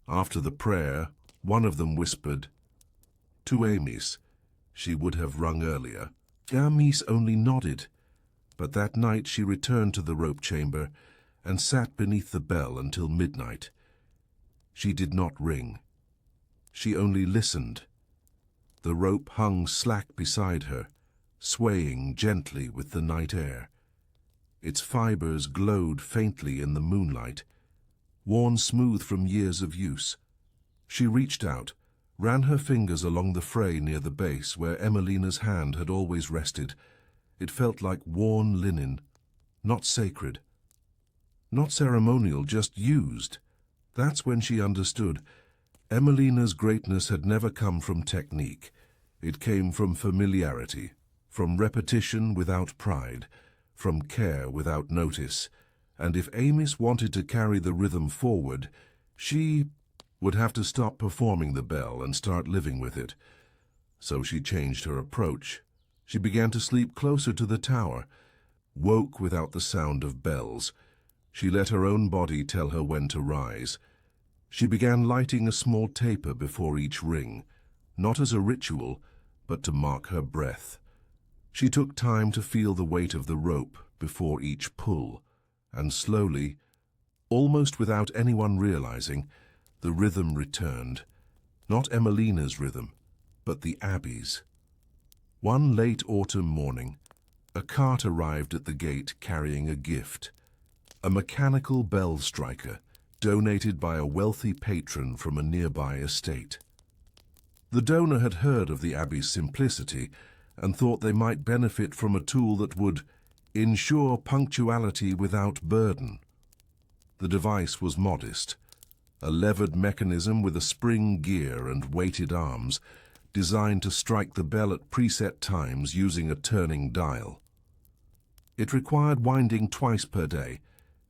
After the prayer, one of them whispered, "To Amis." She would have rung earlier. Amis only nodded, but that night she returned to the rope chamber and sat beneath the bell until midnight. She did not ring. She only listened. The rope hung slack beside her, swaying gently with the night air. Its fibers glowed faintly in the moonlight, worn smooth from years of use. She reached out, ran her fingers along the fray near the base where Emelina's hand had always rested. It felt like worn linen, not sacred, not ceremonial, just used. That's when she understood. Emelina's greatness had never come from technique. It came from familiarity, from repetition without pride, from care without notice. And if Amis wanted to carry the rhythm forward, she would have to stop performing the bell and start living with it. So she changed her approach. She began to sleep closer to the tower, woke without the sound of bells. She let her own body tell her when to rise. She began lighting a small taper before each ring, not as a ritual, but to mark her breath. She took time to feel the weight of the rope before each pull, and slowly, almost without anyone realizing, the rhythm returned. Not Emelina's rhythm, but the abbey's. One late autumn morning, a cart arrived at the gate carrying a gift, a mechanical bell striker, donated by a wealthy patron from a nearby estate. The donor had heard of the abbey's simplicity and thought they might benefit from a tool that would ensure punctuality without burden. The device was modest, a levered mechanism with a spring gear and weighted arms, designed to strike the bell at preset times using a turning dial. It required winding twice per day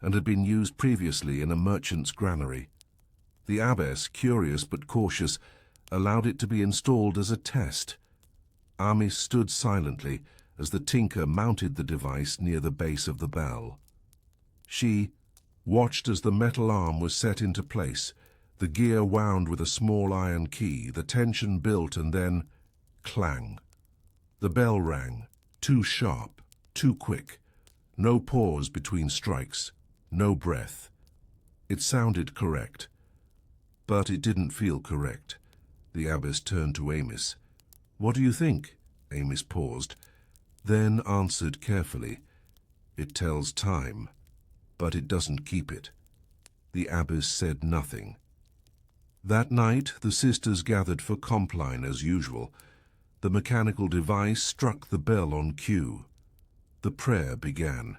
and had been used previously in a merchant's granary. The abbess, curious but cautious, allowed it to be installed as a test. Amis stood silently as the tinker mounted the device near the base of the bell. She watched as the metal arm was set into place, the gear wound with a small iron key, the tension built, and then clang. The bell rang, too sharp, too quick. No pause between strikes, no breath. It sounded correct, but it didn't feel correct. The abbess turned to Amis. "What do you think?" Amis paused, then answered carefully. "It tells time, but it doesn't keep it." The abbess said nothing. That night, the sisters gathered for compline as usual. The mechanical device struck the bell on cue. The prayer began.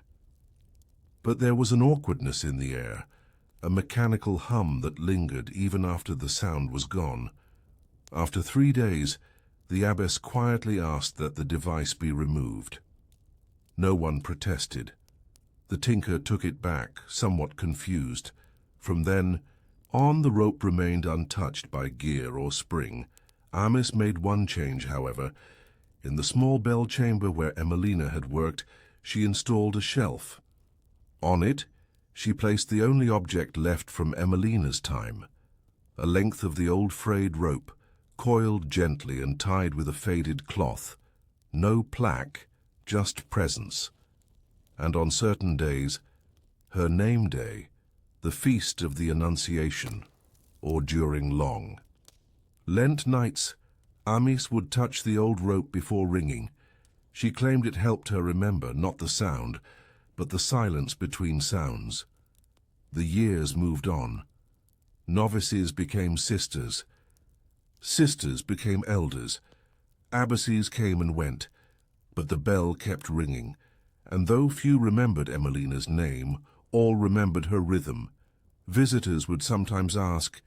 But there was an awkwardness in the air, a mechanical hum that lingered even after the sound was gone. After 3 days, the abbess quietly asked that the device be removed. No one protested. The tinker took it back, somewhat confused. From then on, the rope remained untouched by gear or spring. Amis made one change, however. In the small bell chamber where Emelina had worked, she installed a shelf. On it, she placed the only object left from Emelina's time, a length of the old frayed rope, coiled gently and tied with a faded cloth. No plaque, just presence. And on certain days, her name day, the feast of the Annunciation, or during long Lent nights, Amis would touch the old rope before ringing. She claimed it helped her remember not the sound, but the silence between sounds. The years moved on. Novices became sisters. Sisters became elders. Abbesses came and went, but the bell kept ringing, and though few remembered Emelina's name, all remembered her rhythm. Visitors would sometimes ask,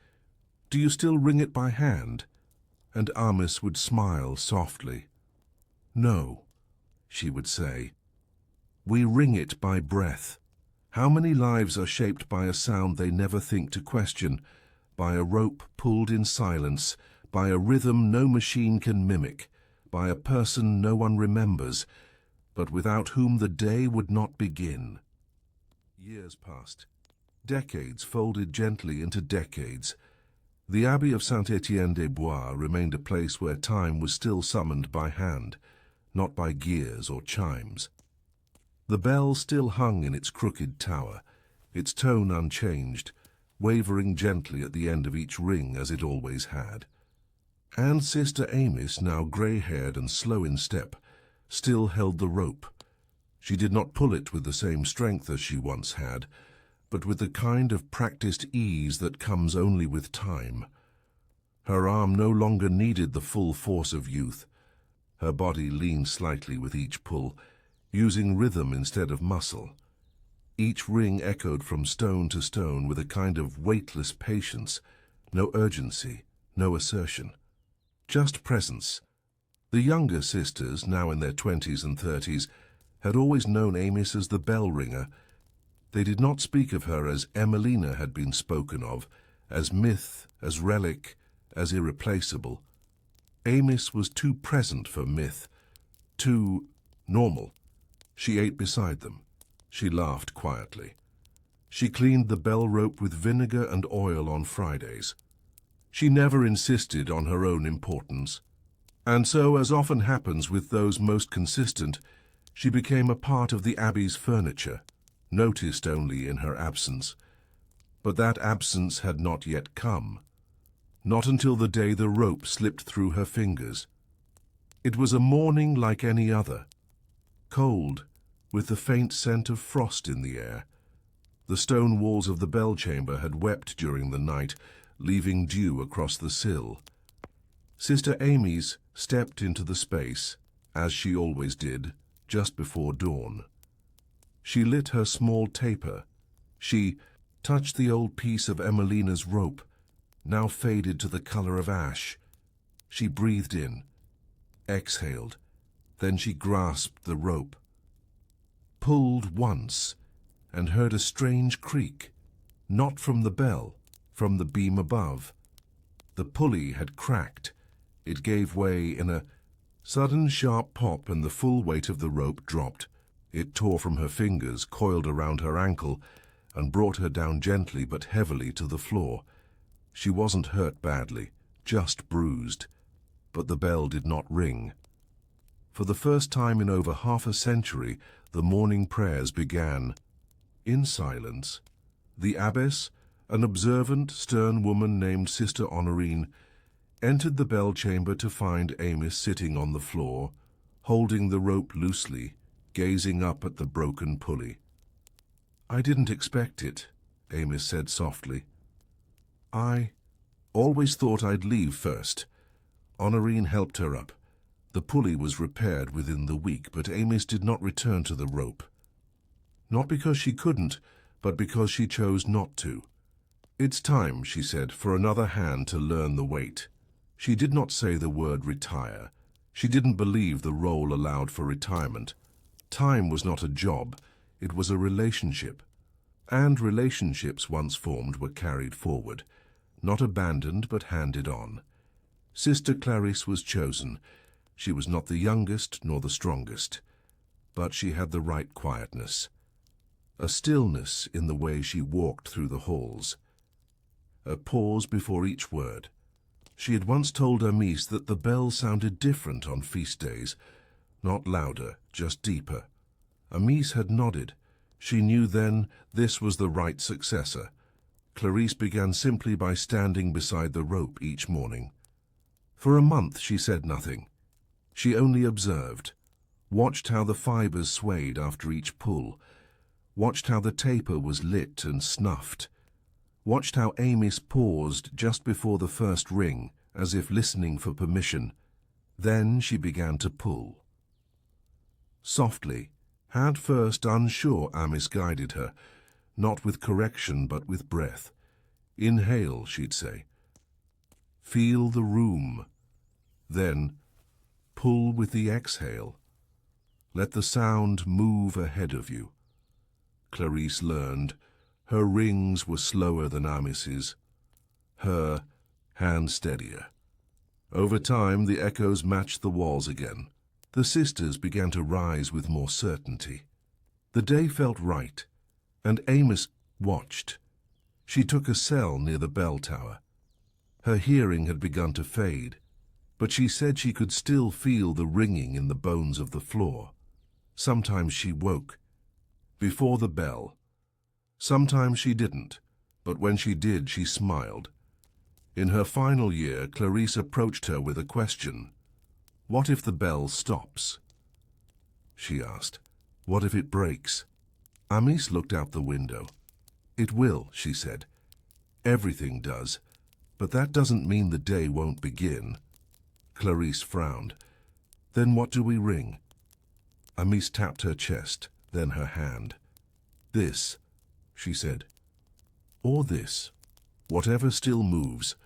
"Do you still ring it by hand?" And Amis would smile softly. "No," she would say. "We ring it by breath." How many lives are shaped by a sound they never think to question, by a rope pulled in silence, by a rhythm no machine can mimic, by a person no one remembers, but without whom the day would not begin. Years passed. Decades folded gently into decades. The Abbey of Saint-Étienne-des-Bois remained a place where time was still summoned by hand, not by gears or chimes. The bell still hung in its crooked tower, its tone unchanged, wavering gently at the end of each ring as it always had. And Sister Amis, now grey-haired and slow in step, still held the rope. She did not pull it with the same strength as she once had, but with the kind of practiced ease that comes only with time. Her arm no longer needed the full force of youth. Her body leaned slightly with each pull, using rhythm instead of muscle. Each ring echoed from stone to stone with a kind of weightless patience, no urgency, no assertion. Just presence. The younger sisters, now in their 20s and 30s, had always known Amis as the bell ringer. They did not speak of her as Emelina had been spoken of, as myth, as relic, as irreplaceable. Amis was too present for myth, too normal. She ate beside them. She laughed quietly. She cleaned the bell rope with vinegar and oil on Fridays. She never insisted on her own importance. And so, as often happens with those most consistent, she became a part of the Abbey's furniture, noticed only in her absence. But that absence had not yet come. Not until the day the rope slipped through her fingers. It was a morning like any other. Cold, with the faint scent of frost in the air. The stone walls of the bell chamber had wept during the night, leaving dew across the sill. Sister Amis stepped into the space, as she always did, just before dawn. She lit her small taper. She touched the old piece of Emelina's rope, now faded to the color of ash. She breathed in, exhaled, then she grasped the rope, pulled once, and heard a strange creak, not from the bell, from the beam above. The pulley had cracked. It gave way in a sudden sharp pop, and the full weight of the rope dropped. It tore from her fingers, coiled around her ankle, and brought her down gently but heavily to the floor. She wasn't hurt badly, just bruised. But the bell did not ring. For the first time in over half a century, the morning prayers began. In silence, the abbess, an observant, stern woman named Sister Honorine, entered the bell chamber to find Amis sitting on the floor, holding the rope loosely, gazing up at the broken pulley. "I didn't expect it," Amis said softly. "I always thought I'd leave first." Honorine helped her up. The pulley was repaired within the week, but Amis did not return to the rope. Not because she couldn't, but because she chose not to. "It's time," she said, "for another hand to learn the weight." She did not say the word retire. She didn't believe the role allowed for retirement. Time was not a job, it was a relationship. And relationships once formed were carried forward, not abandoned but handed on. Sister Clarice was chosen. She was not the youngest nor the strongest, but she had the right quietness. A stillness in the way she walked through the halls. A pause before each word. She had once told Amis that the bell sounded different on feast days, not louder, just deeper. Amis had nodded. She knew then this was the right successor. Clarice began simply by standing beside the rope each morning. For a month she said nothing. She only observed, watched how the fibers swayed after each pull, watched how the taper was lit and snuffed, watched how Amis paused just before the first ring, as if listening for permission. Then she began to pull. Softly, At first unsure, Amis guided her, not with correction but with breath. Inhale, she'd say. Feel the room. Then, pull with the exhale. Let the sound move ahead of you. Clarice learned. Her rings were slower than Amis's. Her hand steadier. Over time, the echoes matched the walls again. The sisters began to rise with more certainty. The day felt right, and Amos watched. She took a cell near the bell tower. Her hearing had begun to fade, but she said she could still feel the ringing in the bones of the floor. Sometimes she woke, before the bell. Sometimes she didn't, but when she did, she smiled. In her final year, Clarice approached her with a question. What if the bell stops? She asked. What if it breaks? Amis looked out the window. It will, she said. Everything does. But that doesn't mean the day won't begin. Clarice frowned. Then what do we ring? Amis tapped her chest, then her hand. This, she said. Or this. Whatever still moves.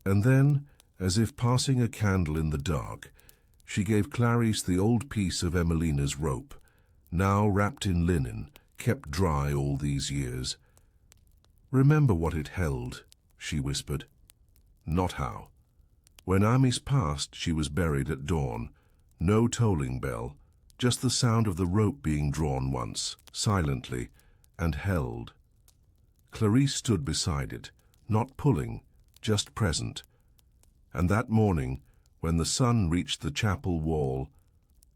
And then, as if passing a candle in the dark, she gave Clarice the old piece of Emelina's rope, now wrapped in linen, kept dry all these years. Remember what it held, she whispered. Not how. When Amis passed, she was buried at dawn. No tolling bell, just the sound of the rope being drawn once, silently, and held. Clarice stood beside it, not pulling, just present. And that morning, when the sun reached the chapel wall,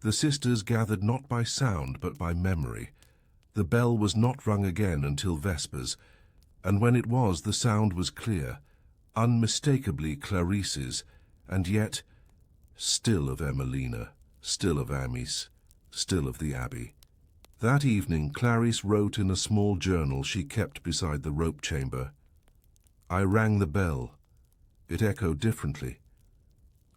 the sisters gathered not by sound but by memory. The bell was not rung again until Vespers, and when it was, the sound was clear, unmistakably Clarice's, and yet still of Emelina, still of Amis, still of the Abbey. That evening, Clarice wrote in a small journal she kept beside the rope chamber. I rang the bell. It echoed differently.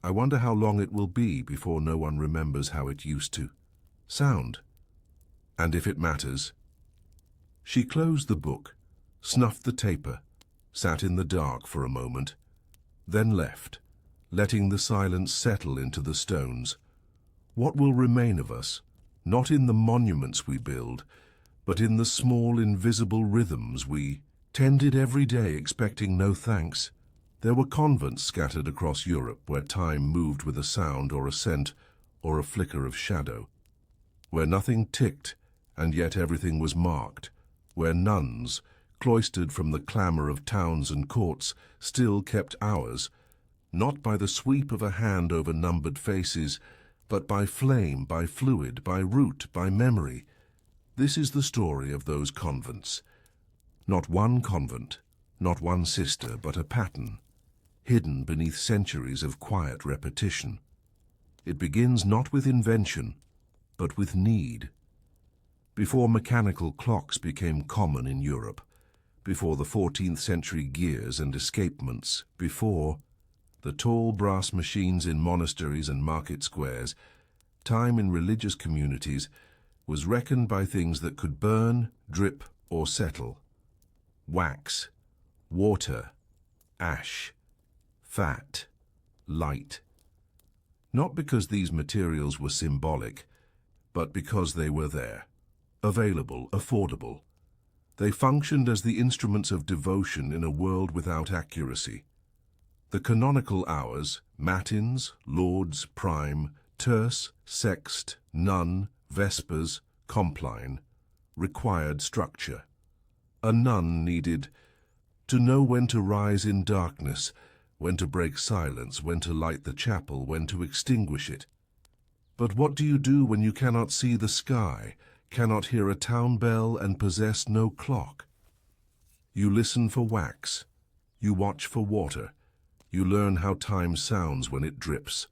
I wonder how long it will be before no one remembers how it used to sound. And if it matters. She closed the book, snuffed the taper, sat in the dark for a moment, then left, letting the silence settle into the stones. What will remain of us, not in the monuments we build, but in the small invisible rhythms we tended every day expecting no thanks? There were convents scattered across Europe where time moved with a sound or a scent or a flicker of shadow, where nothing ticked and yet everything was marked, where nuns, cloistered from the clamour of towns and courts, still kept hours, not by the sweep of a hand over numbered faces, but by flame, by fluid, by root, by memory. This is the story of those convents. Not one convent, not one sister, but a pattern, hidden beneath centuries of quiet repetition. It begins not with invention, but with need. Before mechanical clocks became common in Europe, before the 14th century gears and escapements, before the tall brass machines in monasteries and market squares, time in religious communities was reckoned by things that could burn, drip, or settle. Wax, water, ash, fat, light. Not because these materials were symbolic, but because they were there, available, affordable. They functioned as the instruments of devotion in a world without accuracy. The canonical hours, matins, lauds, prime, terce, sext, nun, vespers, compline, required structure. A nun needed to know when to rise in darkness, when to break silence, when to light the chapel, when to extinguish it. But what do you do when you cannot see the sky, cannot hear a town bell, and possess no clock? You listen for wax. You watch for water. You learn how time sounds when it drips.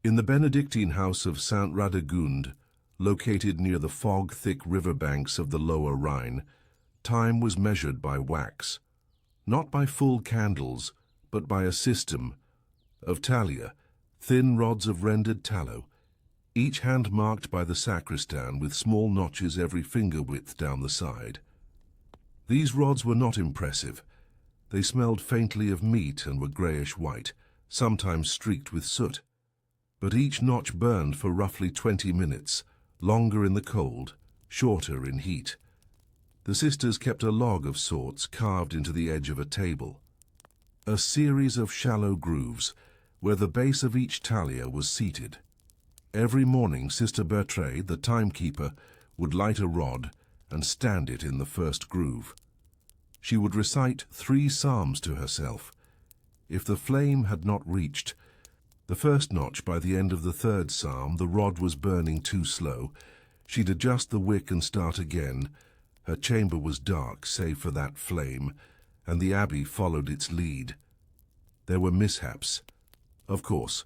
In the Benedictine house of Saint Radegund, located near the fog-thick riverbanks of the lower Rhine, time was measured by wax, not by full candles, but by a system of talia, thin rods of rendered tallow. each hand marked by the sacristan with small notches every finger width down the side. These rods were not impressive. They smelled faintly of meat and were greyish-white, sometimes streaked with soot. But each notch burned for roughly 20 minutes, longer in the cold, shorter in heat. The sisters kept a log of sorts carved into the edge of a table. A series of shallow grooves, where the base of each talia was seated. Every morning Sister Bertrade, the timekeeper, would light a rod and stand it in the first groove. She would recite 3 psalms to herself. If the flame had not reached the first notch by the end of the 3rd psalm, the rod was burning too slow. She'd adjust the wick and start again. Her chamber was dark, save for that flame, and the abbey followed its lead. There were mishaps. Of course,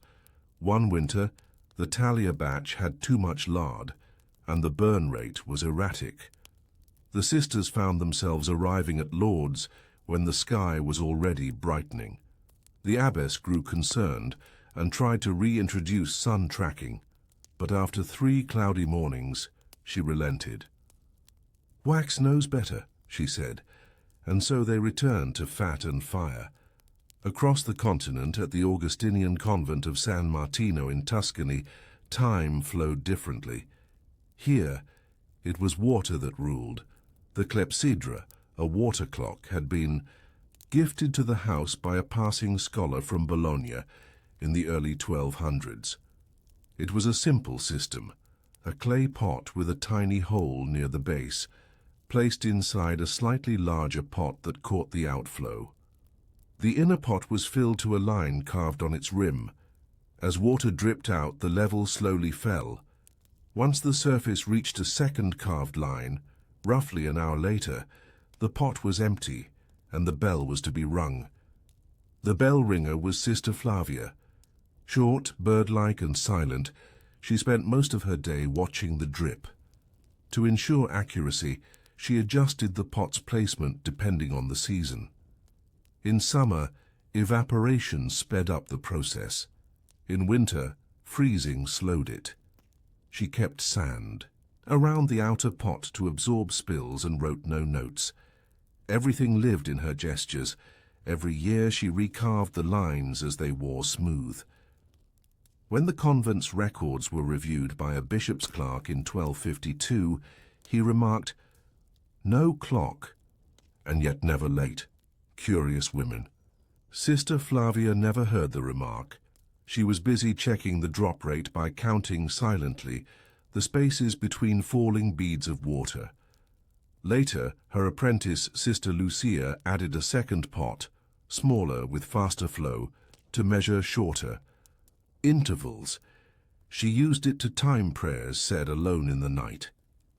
one winter, the talia batch had too much lard, and the burn rate was erratic. The sisters found themselves arriving at Lourdes when the sky was already brightening. The abbess grew concerned and tried to reintroduce sun tracking, but after 3 cloudy mornings, she relented. "Wax knows better," she said, and so they returned to fat and fire. Across the continent, at the Augustinian convent of San Martino in Tuscany, time flowed differently. Here, it was water that ruled. The clepsydra, a water clock, had been gifted to the house by a passing scholar from Bologna in the early 1200s. It was a simple system, a clay pot with a tiny hole near the base, placed inside a slightly larger pot that caught the outflow. The inner pot was filled to a line carved on its rim. As water dripped out, the level slowly fell. Once the surface reached a second carved line, roughly an hour later, the pot was empty, and the bell was to be rung. The bell ringer was Sister Flavia. Short, bird-like and silent, she spent most of her day watching the drip. To ensure accuracy, she adjusted the pot's placement depending on the season. In summer, evaporation sped up the process. In winter, freezing slowed it. She kept sand around the outer pot to absorb spills and wrote no notes. Everything lived in her gestures. Every year she recarved the lines as they wore smooth. When the convent's records were reviewed by a bishop's clerk in 1252, he remarked, "No clock, and yet never late. Curious women." Sister Flavia never heard the remark. She was busy checking the drop rate by counting silently the spaces between falling beads of water. Later, her apprentice, Sister Lucia, added a second pot, smaller with faster flow, to measure shorter intervals. She used it to time prayers said alone in the night.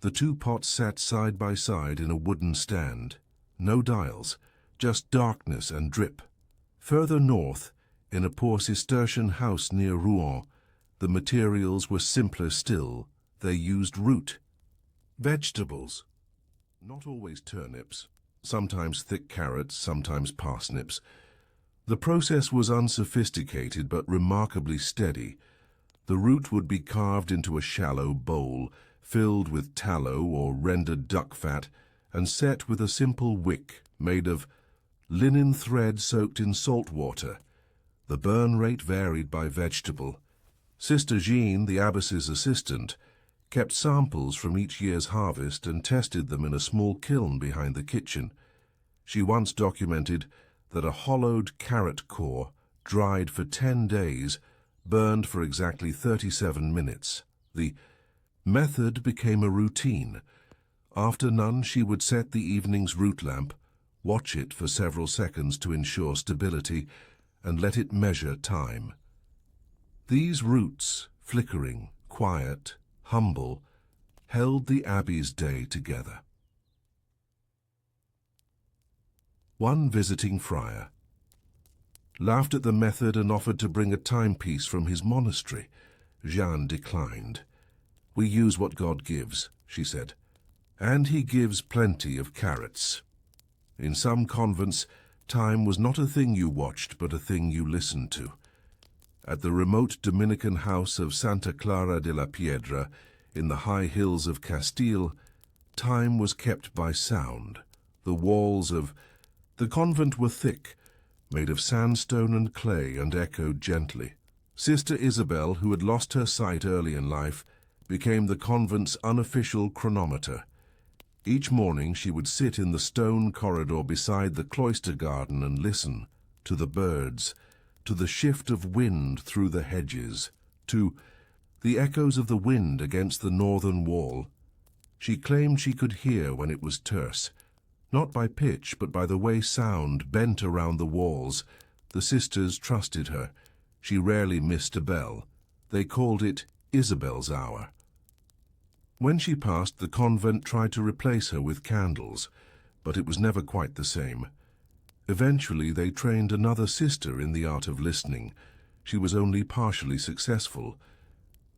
The 2 pots sat side by side in a wooden stand. No dials, just darkness and drip. Further north, in a poor Cistercian house near Rouen, the materials were simpler still. They used root vegetables, not always turnips, sometimes thick carrots, sometimes parsnips. The process was unsophisticated but remarkably steady. The root would be carved into a shallow bowl, filled with tallow or rendered duck fat, and set with a simple wick made of linen thread soaked in salt water. The burn rate varied by vegetable. Sister Jean, the abbess's assistant, kept samples from each year's harvest and tested them in a small kiln behind the kitchen. She once documented that a hollowed carrot core, dried for 10 days, burned for exactly 37 minutes. The method became a routine. After none, she would set the evening's root lamp, watch it for several seconds to ensure stability, and let it measure time. These roots, flickering, quiet, humble, held the abbey's day together. One visiting friar laughed at the method and offered to bring a timepiece from his monastery. Jeanne declined. "We use what God gives," she said, "and he gives plenty of carrots." In some convents, time was not a thing you watched, but a thing you listened to. At the remote Dominican house of Santa Clara de la Piedra, in the high hills of Castile, time was kept by sound. The walls of the convent were thick, made of sandstone and clay, and echoed gently. Sister Isabel, who had lost her sight early in life, became the convent's unofficial chronometer. Each morning she would sit in the stone corridor beside the cloister garden and listen to the birds, to the shift of wind through the hedges, to the echoes of the wind against the northern wall. She claimed she could hear when it was terse, not by pitch, but by the way sound bent around the walls. The sisters trusted her. She rarely missed a bell. They called it Isabel's hour. When she passed, the convent tried to replace her with candles, but it was never quite the same. Eventually, they trained another sister in the art of listening. She was only partially successful.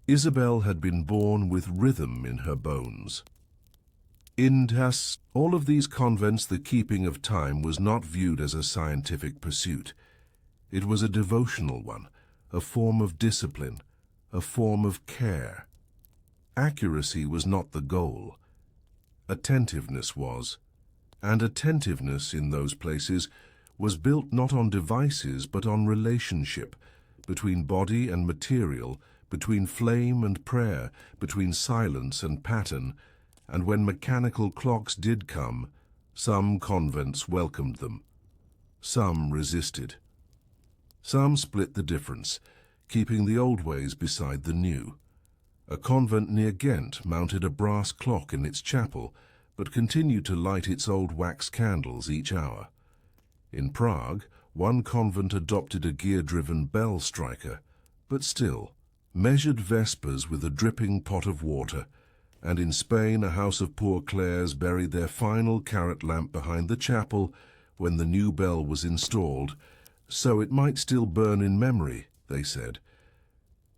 Isabel had been born with rhythm in her bones. In all of these convents, the keeping of time was not viewed as a scientific pursuit. It was a devotional one, a form of discipline, a form of care. Accuracy was not the goal. Attentiveness was. And attentiveness in those places was built not on devices but on relationship, between body and material, between flame and prayer, between silence and pattern. And when mechanical clocks did come, some convents welcomed them. Some resisted. Some split the difference, keeping the old ways beside the new. A convent near Ghent mounted a brass clock in its chapel, but continued to light its old wax candles each hour. In Prague, one convent adopted a gear-driven bell striker, but still measured vespers with a dripping pot of water, and in Spain a house of Poor Clares buried their final carrot lamp behind the chapel when the new bell was installed, so it might still burn in memory, they said.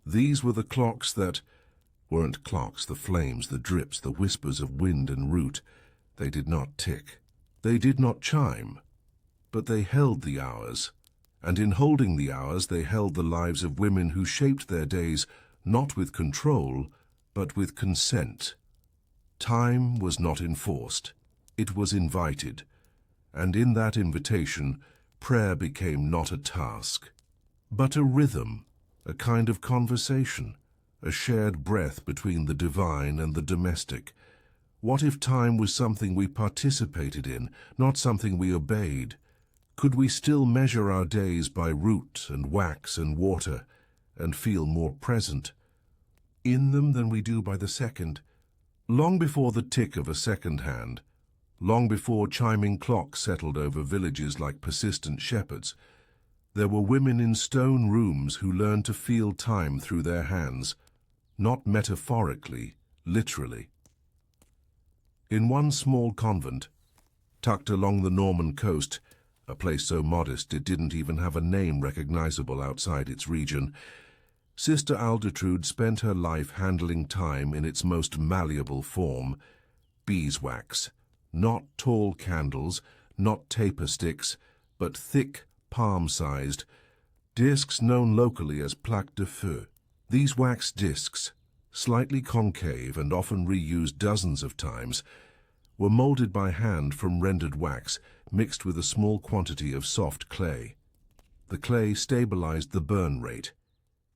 These were the clocks that weren't clocks, the flames, the drips, the whispers of wind and root. They did not tick. They did not chime. But they held the hours, and in holding the hours they held the lives of women who shaped their days not with control, but with consent. Time was not enforced. It was invited. And in that invitation, prayer became not a task, but a rhythm, a kind of conversation, a shared breath between the divine and the domestic. What if time was something we participated in, not something we obeyed? Could we still measure our days by root and wax and water, and feel more present in them than we do by the second? Long before the tick of a second hand, long before chiming clocks settled over villages like persistent shepherds, there were women in stone rooms who learned to feel time through their hands, not metaphorically, literally. In one small convent, tucked along the Norman coast, a place so modest it didn't even have a name recognizable outside its region, Sister Aldertrude spent her life handling time in its most malleable form, beeswax, not tall candles, not taper sticks, but thick, palm-sized discs known locally as plaques de feu. These wax discs, slightly concave and often reused dozens of times, were molded by hand from rendered wax mixed with a small quantity of soft clay. The clay stabilized the burn rate.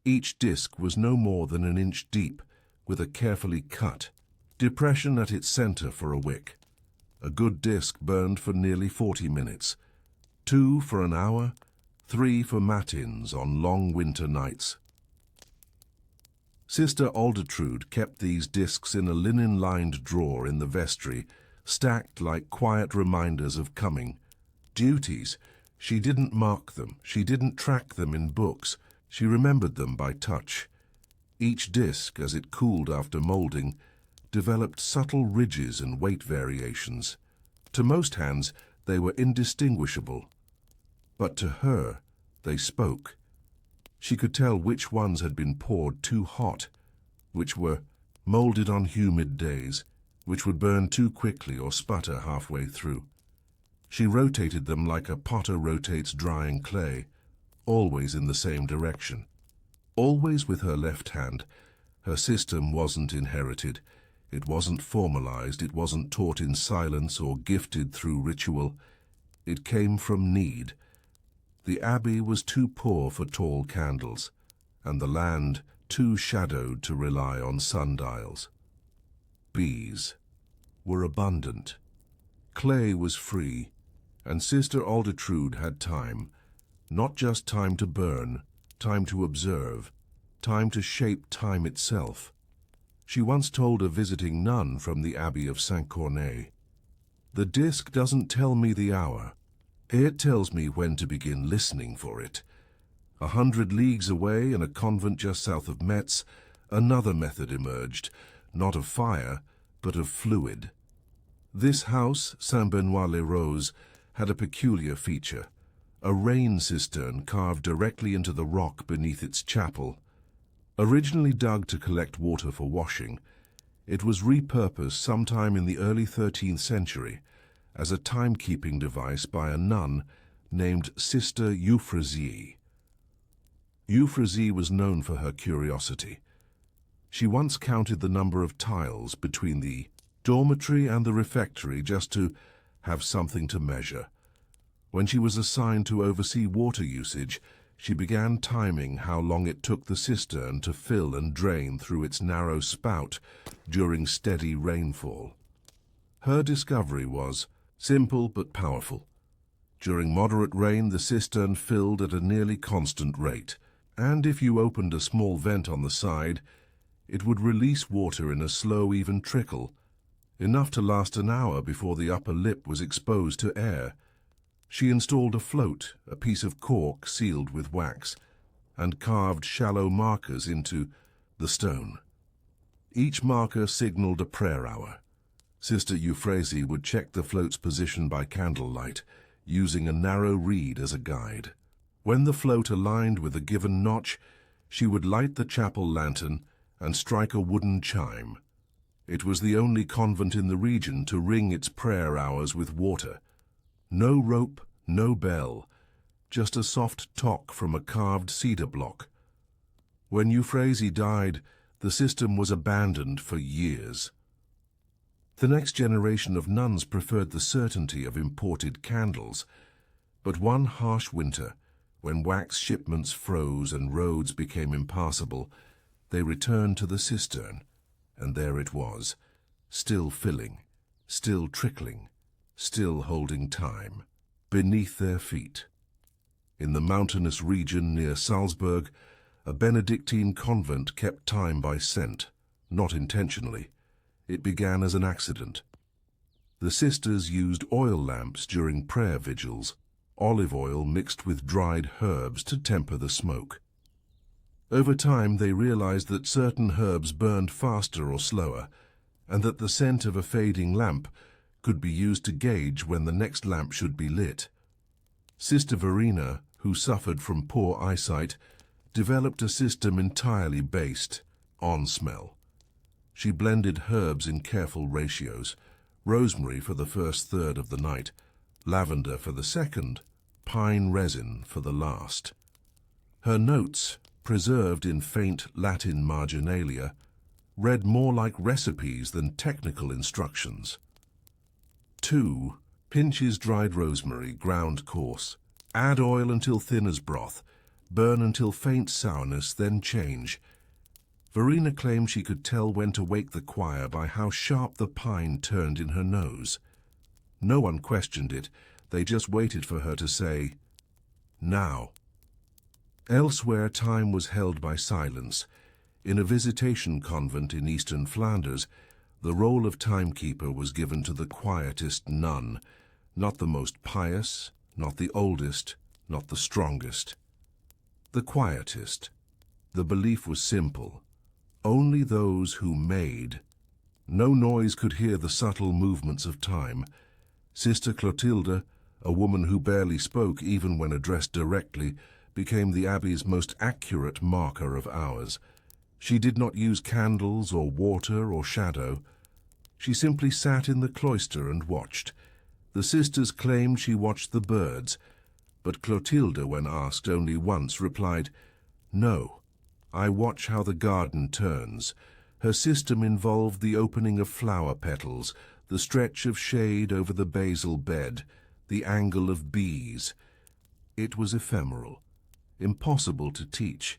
Each disc was no more than an inch deep, with a carefully cut depression at its center for a wick. A good disc burned for nearly 40 minutes, 2 for an hour, 3 for matins on long winter nights. Sister Aldertrude kept these discs in a linen-lined drawer in the vestry, stacked like quiet reminders of coming duties. She didn't mark them, she didn't track them in books, she remembered them by touch. Each disc, as it cooled after molding, developed subtle ridges and weight variations. To most hands, they were indistinguishable. But to her, they spoke. She could tell which ones had been poured too hot, which were molded on humid days, which would burn too quickly or sputter halfway through. She rotated them like a potter rotates drying clay, always in the same direction. always with her left hand. Her system wasn't inherited. It wasn't formalized. It wasn't taught in silence or gifted through ritual. It came from need. The abbey was too poor for tall candles, and the land too shadowed to rely on sundials. Bees were abundant. Clay was free, and Sister Aldertrude had time. Not just time to burn, time to observe, time to shape time itself. She once told a visiting nun from the Abbey of Saint Corneille, "The disc doesn't tell me the hour. It tells me when to begin listening for it." 100 leagues away, in a convent just south of Metz, another method emerged, not of fire, but of fluid. This house, Saint-Benoît-les-Roses, had a peculiar feature, a rain cistern carved directly into the rock beneath its chapel. Originally dug to collect water for washing, it was repurposed sometime in the early 13th century as a timekeeping device by a nun named Sister Euphrasie. Euphrasie was known for her curiosity. She once counted the number of tiles between the dormitory and the refectory just to have something to measure. When she was assigned to oversee water usage, she began timing how long it took the cistern to fill and drain through its narrow spout during steady rainfall. Her discovery was simple but powerful. During moderate rain, the cistern filled at a nearly constant rate, and if you opened a small vent on the side, it would release water in a slow, even trickle, enough to last an hour before the upper lip was exposed to air. She installed a float, a piece of cork sealed with wax, and carved shallow markers into the stone. Each marker signaled a prayer hour. Sister Euphrasie would check the float's position by candlelight, using a narrow reed as a guide. When the float aligned with a given notch, she would light the chapel lantern and strike a wooden chime. It was the only convent in the region to ring its prayer hours with water. No rope, no bell, just a soft tock from a carved cedar block. When Euphrasie died, the system was abandoned for years. The next generation of nuns preferred the certainty of imported candles, but one harsh winter, when wax shipments froze and roads became impassable, they returned to the cistern, and there it was, still filling, still trickling, still holding time, beneath their feet. In the mountainous region near Salzburg, a Benedictine convent kept time by scent, not intentionally. It began as an accident. The sisters used oil lamps during prayer vigils, olive oil mixed with dried herbs to temper the smoke. Over time, they realized that certain herbs burned faster or slower, and that the scent of a fading lamp could be used to gauge when the next lamp should be lit. Sister Verena, who suffered from poor eyesight, developed a system entirely based on smell. She blended herbs in careful ratios, rosemary for the first third of the night, lavender for the second, pine resin for the last. Her notes, preserved in faint Latin marginalia, read more like recipes than technical instructions. 2 pinches dried rosemary, ground coarse. Add oil until thin as broth. Burn until faint sourness, then change. Verena claimed she could tell when to wake the choir by how sharp the pine turned in her nose. No one questioned it. They just waited for her to say, "Now." Elsewhere, time was held by silence. In a visitation convent in eastern Flanders, the role of timekeeper was given to the quietest nun, not the most pious, not the oldest, not the strongest. The quietest. The belief was simple. Only those who made. No noise could hear the subtle movements of time. Sister Clotilde, a woman who barely spoke even when addressed directly, became the abbey's most accurate marker of hours. She did not use candles or water or shadow. She simply sat in the cloister and watched. The sisters claimed she watched the birds, but Clotilde, when asked only once, replied, "No, I watch how the garden turns. Her system involved the opening of flower petals, the stretch of shade over the basil bed, the angle of bees. It was ephemeral, impossible to teach,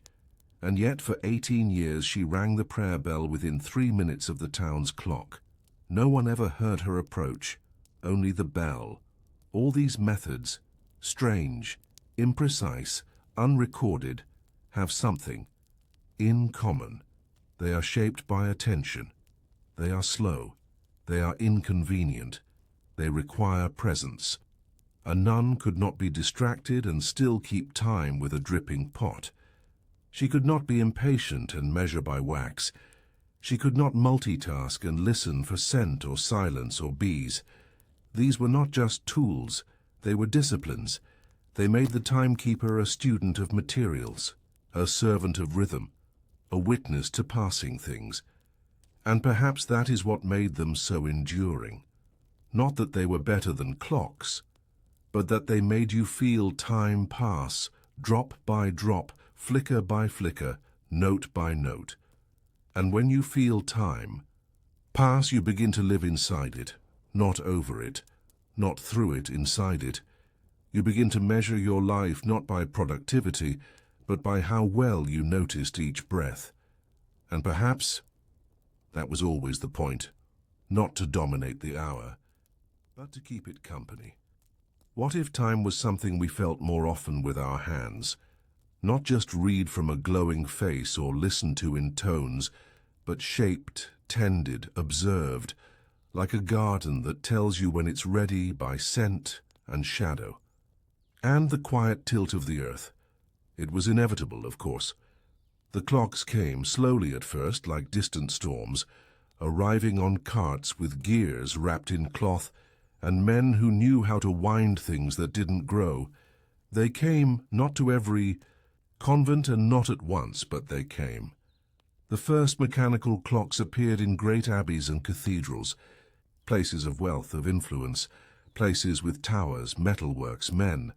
and yet for 18 years she rang the prayer bell within 3 minutes of the town's clock. No one ever heard her approach, only the bell. All these methods, strange, imprecise, unrecorded, have something in common. They are shaped by attention. They are slow. They are inconvenient. They require presence. A nun could not be distracted and still keep time with a dripping pot. She could not be impatient and measure by wax. She could not multitask and listen for scent or silence or bees. These were not just tools, they were disciplines. They made the timekeeper a student of materials, a servant of rhythm, a witness to passing things. And perhaps that is what made them so enduring. Not that they were better than clocks, but that they made you feel time pass, drop by drop, flicker by flicker, note by note. And when you feel time pass, you begin to live inside it, not over it, not through it, inside it. You begin to measure your life not by productivity, but by how well you noticed each breath. And perhaps that was always the point, not to dominate the hour, but to keep it company. What if time was something we felt more often with our hands? Not just read from a glowing face or listen to in tones, but shaped, tended, observed, like a garden that tells you when it's ready by scent and shadow. And the quiet tilt of the earth. It was inevitable, of course. The clocks came, slowly at first, like distant storms, arriving on carts with gears wrapped in cloth, and men who knew how to wind things that didn't grow. They came not to every convent and not at once, but they came. The first mechanical clocks appeared in great abbeys and cathedrals, places of wealth, of influence, places with towers, metalworks, men.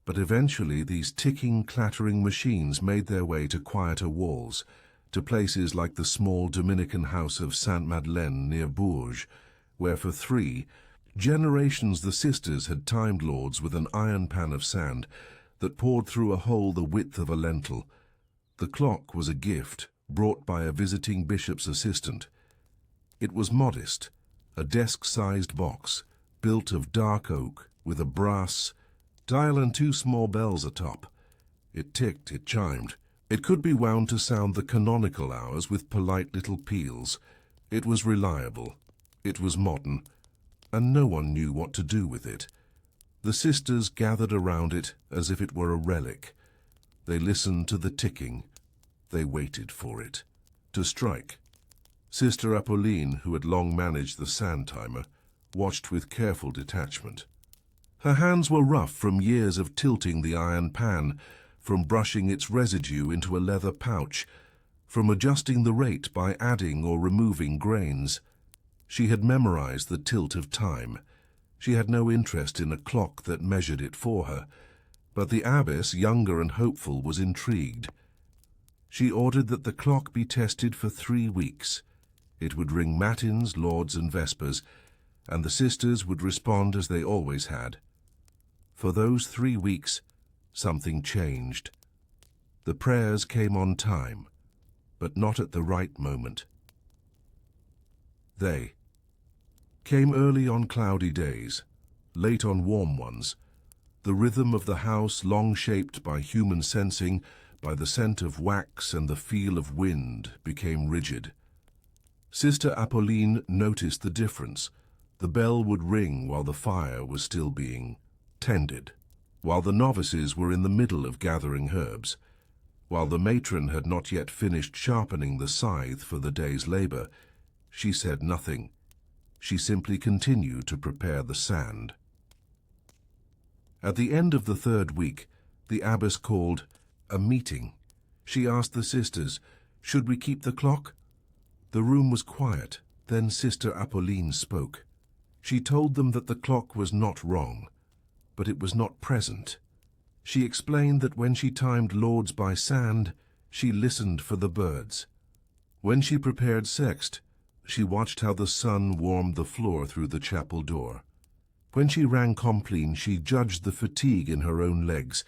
But eventually these ticking, clattering machines made their way to quieter walls, to places like the small Dominican house of Sainte-Madeleine near Bourges, where for 3 generations the sisters had timed lords with an iron pan of sand that poured through a hole the width of a lentil. The clock was a gift brought by a visiting bishop's assistant. It was modest, a desk-sized box, built of dark oak, with a brass dial and 2 small bells atop. It ticked, it chimed. It could be wound to sound the canonical hours with polite little peals. It was reliable. It was modern. And no one knew what to do with it. The sisters gathered around it as if it were a relic. They listened to the ticking. They waited for it to strike. Sister Apolline, who had long managed the sand timer, watched with careful detachment. Her hands were rough from years of tilting the iron pan, from brushing its residue into a leather pouch, from adjusting the rate by adding or removing grains. She had memorized the tilt of time. She had no interest in a clock that measured it for her, but the abbess, younger and hopeful, was intrigued. She ordered that the clock be tested for 3 weeks. It would ring matins, lauds, and vespers, and the sisters would respond as they always had. For those 3 weeks, something changed. The prayers came on time, but not at the right moment. They came early on cloudy days, late on warm ones. The rhythm of the house, long shaped by human sensing, by the scent of wax and the feel of wind, became rigid. Sister Apolline noticed the difference. The bell would ring while the fire was still being tended, while the novices were in the middle of gathering herbs, while the matron had not yet finished sharpening the scythe for the day's labor. She said nothing. She simply continued to prepare the sand. At the end of the 3rd week, the abbess called a meeting. She asked the sisters, "Should we keep the clock?" The room was quiet. Then Sister Apolline spoke. She told them that the clock was not wrong, but it was not present. She explained that when she timed lords by sand, she listened for the birds. When she prepared sext, she watched how the sun warmed the floor through the chapel door. When she rang compline, she judged the fatigue in her own legs,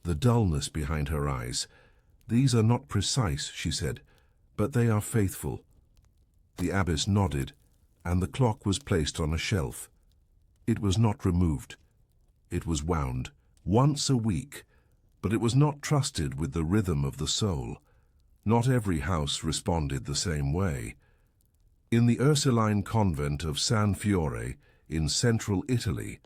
the dullness behind her eyes. "These are not precise," she said, "but they are faithful." The abbess nodded, and the clock was placed on a shelf. It was not removed. It was wound once a week, but it was not trusted with the rhythm of the soul. Not every house responded the same way. In the Ursuline convent of San Fiore, in central Italy,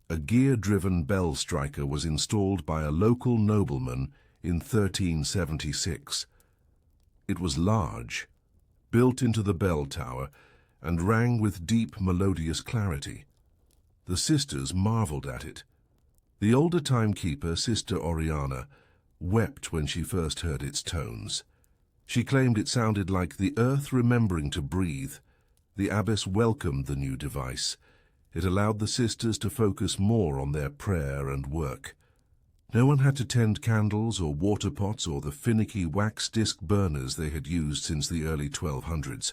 a gear-driven bell striker was installed by a local nobleman in 1376. It was large, built into the bell tower, and rang with deep melodious clarity. The sisters marveled at it. The older timekeeper, Sister Oriana, wept when she first heard its tones. She claimed it sounded like the earth remembering to breathe. The abbess welcomed the new device. It allowed the sisters to focus more on their prayer and work. No one had to tend candles or water pots or the finicky wax disc burners they had used since the early 1200s.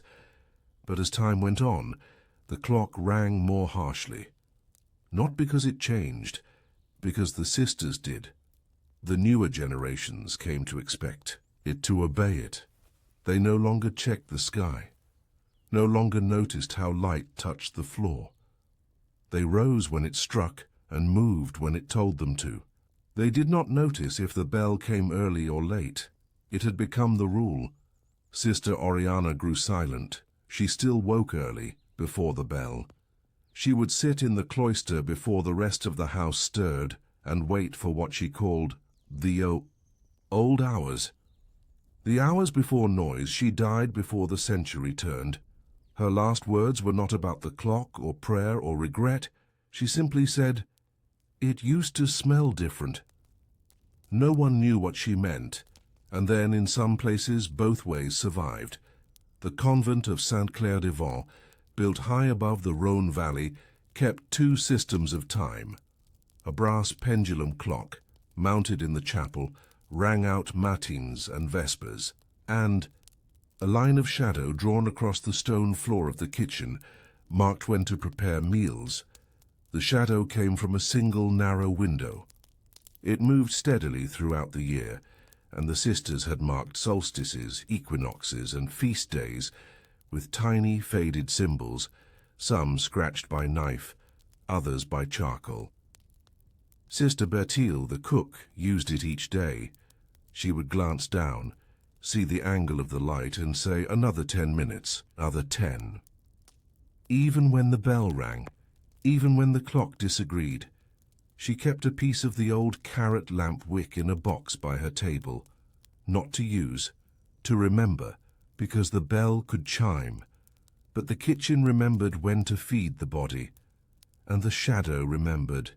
But as time went on, the clock rang more harshly. Not because it changed, because the sisters did. The newer generations came to expect it, to obey it. They no longer checked the sky, no longer noticed how light touched the floor. They rose when it struck and moved when it told them to. They did not notice if the bell came early or late. It had become the rule. Sister Oriana grew silent. She still woke early, before the bell. She would sit in the cloister before the rest of the house stirred and wait for what she called the old hours. The hours before noise. She died before the century turned. Her last words were not about the clock or prayer or regret. She simply said, "It used to smell different." No one knew what she meant, and then in some places both ways survived. The convent of Sainte-Claire-des-Vents, built high above the Rhône Valley, kept two systems of time. A brass pendulum clock, mounted in the chapel, rang out matins and vespers, and a line of shadow drawn across the stone floor of the kitchen marked when to prepare meals. The shadow came from a single narrow window. It moved steadily throughout the year, and the sisters had marked solstices, equinoxes, and feast days with tiny faded symbols, some scratched by knife, others by charcoal. Sister Bertile, the cook, used it each day. She would glance down, see the angle of the light, and say, "Another 10 minutes, another 10. Even when the bell rang, even when the clock disagreed, she kept a piece of the old carrot lamp wick in a box by her table, not to use, to remember, because the bell could chime. But the kitchen remembered when to feed the body, and the shadow remembered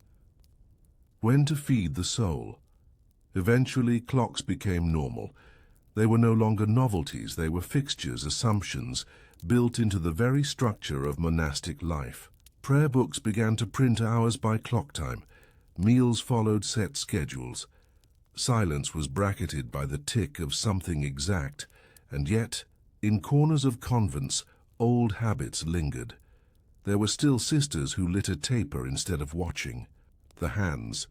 when to feed the soul. Eventually, clocks became normal. They were no longer novelties, they were fixtures, assumptions, built into the very structure of monastic life. Prayer books began to print hours by clock time. Meals followed set schedules. Silence was bracketed by the tick of something exact, and yet, in corners of convents, old habits lingered. There were still sisters who lit a taper instead of watching. The hands.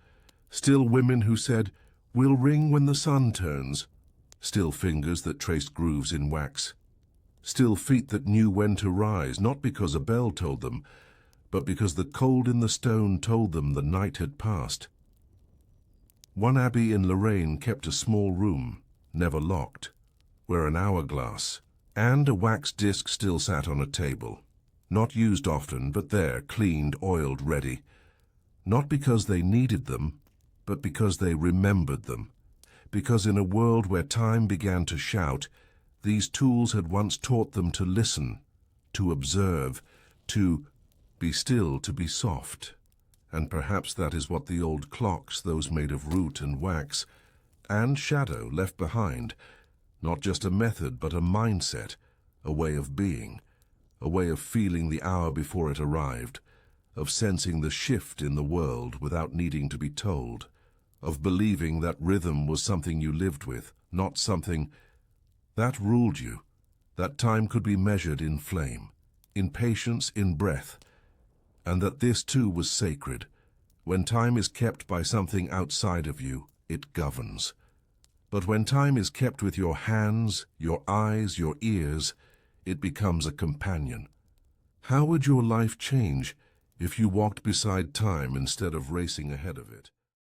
Still women who said, "We'll ring when the sun turns." Still fingers that traced grooves in wax. Still feet that knew when to rise, not because a bell told them, but because the cold in the stone told them the night had passed. One abbey in Lorraine kept a small room, never locked, where an hourglass and a wax disc still sat on a table. Not used often, but there, cleaned, oiled, ready. Not because they needed them, but because they remembered them. Because in a world where time began to shout, these tools had once taught them to listen, to observe, to be still, to be soft. And perhaps that is what the old clocks, those made of root and wax, and shadow, left behind. Not just a method, but a mindset, a way of being, a way of feeling the hour before it arrived, of sensing the shift in the world without needing to be told. of believing that rhythm was something you lived with, not something that ruled you, that time could be measured in flame, in patience, in breath, and that this too was sacred. When time is kept by something outside of you, it governs. But when time is kept with your hands, your eyes, your ears, it becomes a companion. How would your life change if you walked beside time instead of racing ahead of it?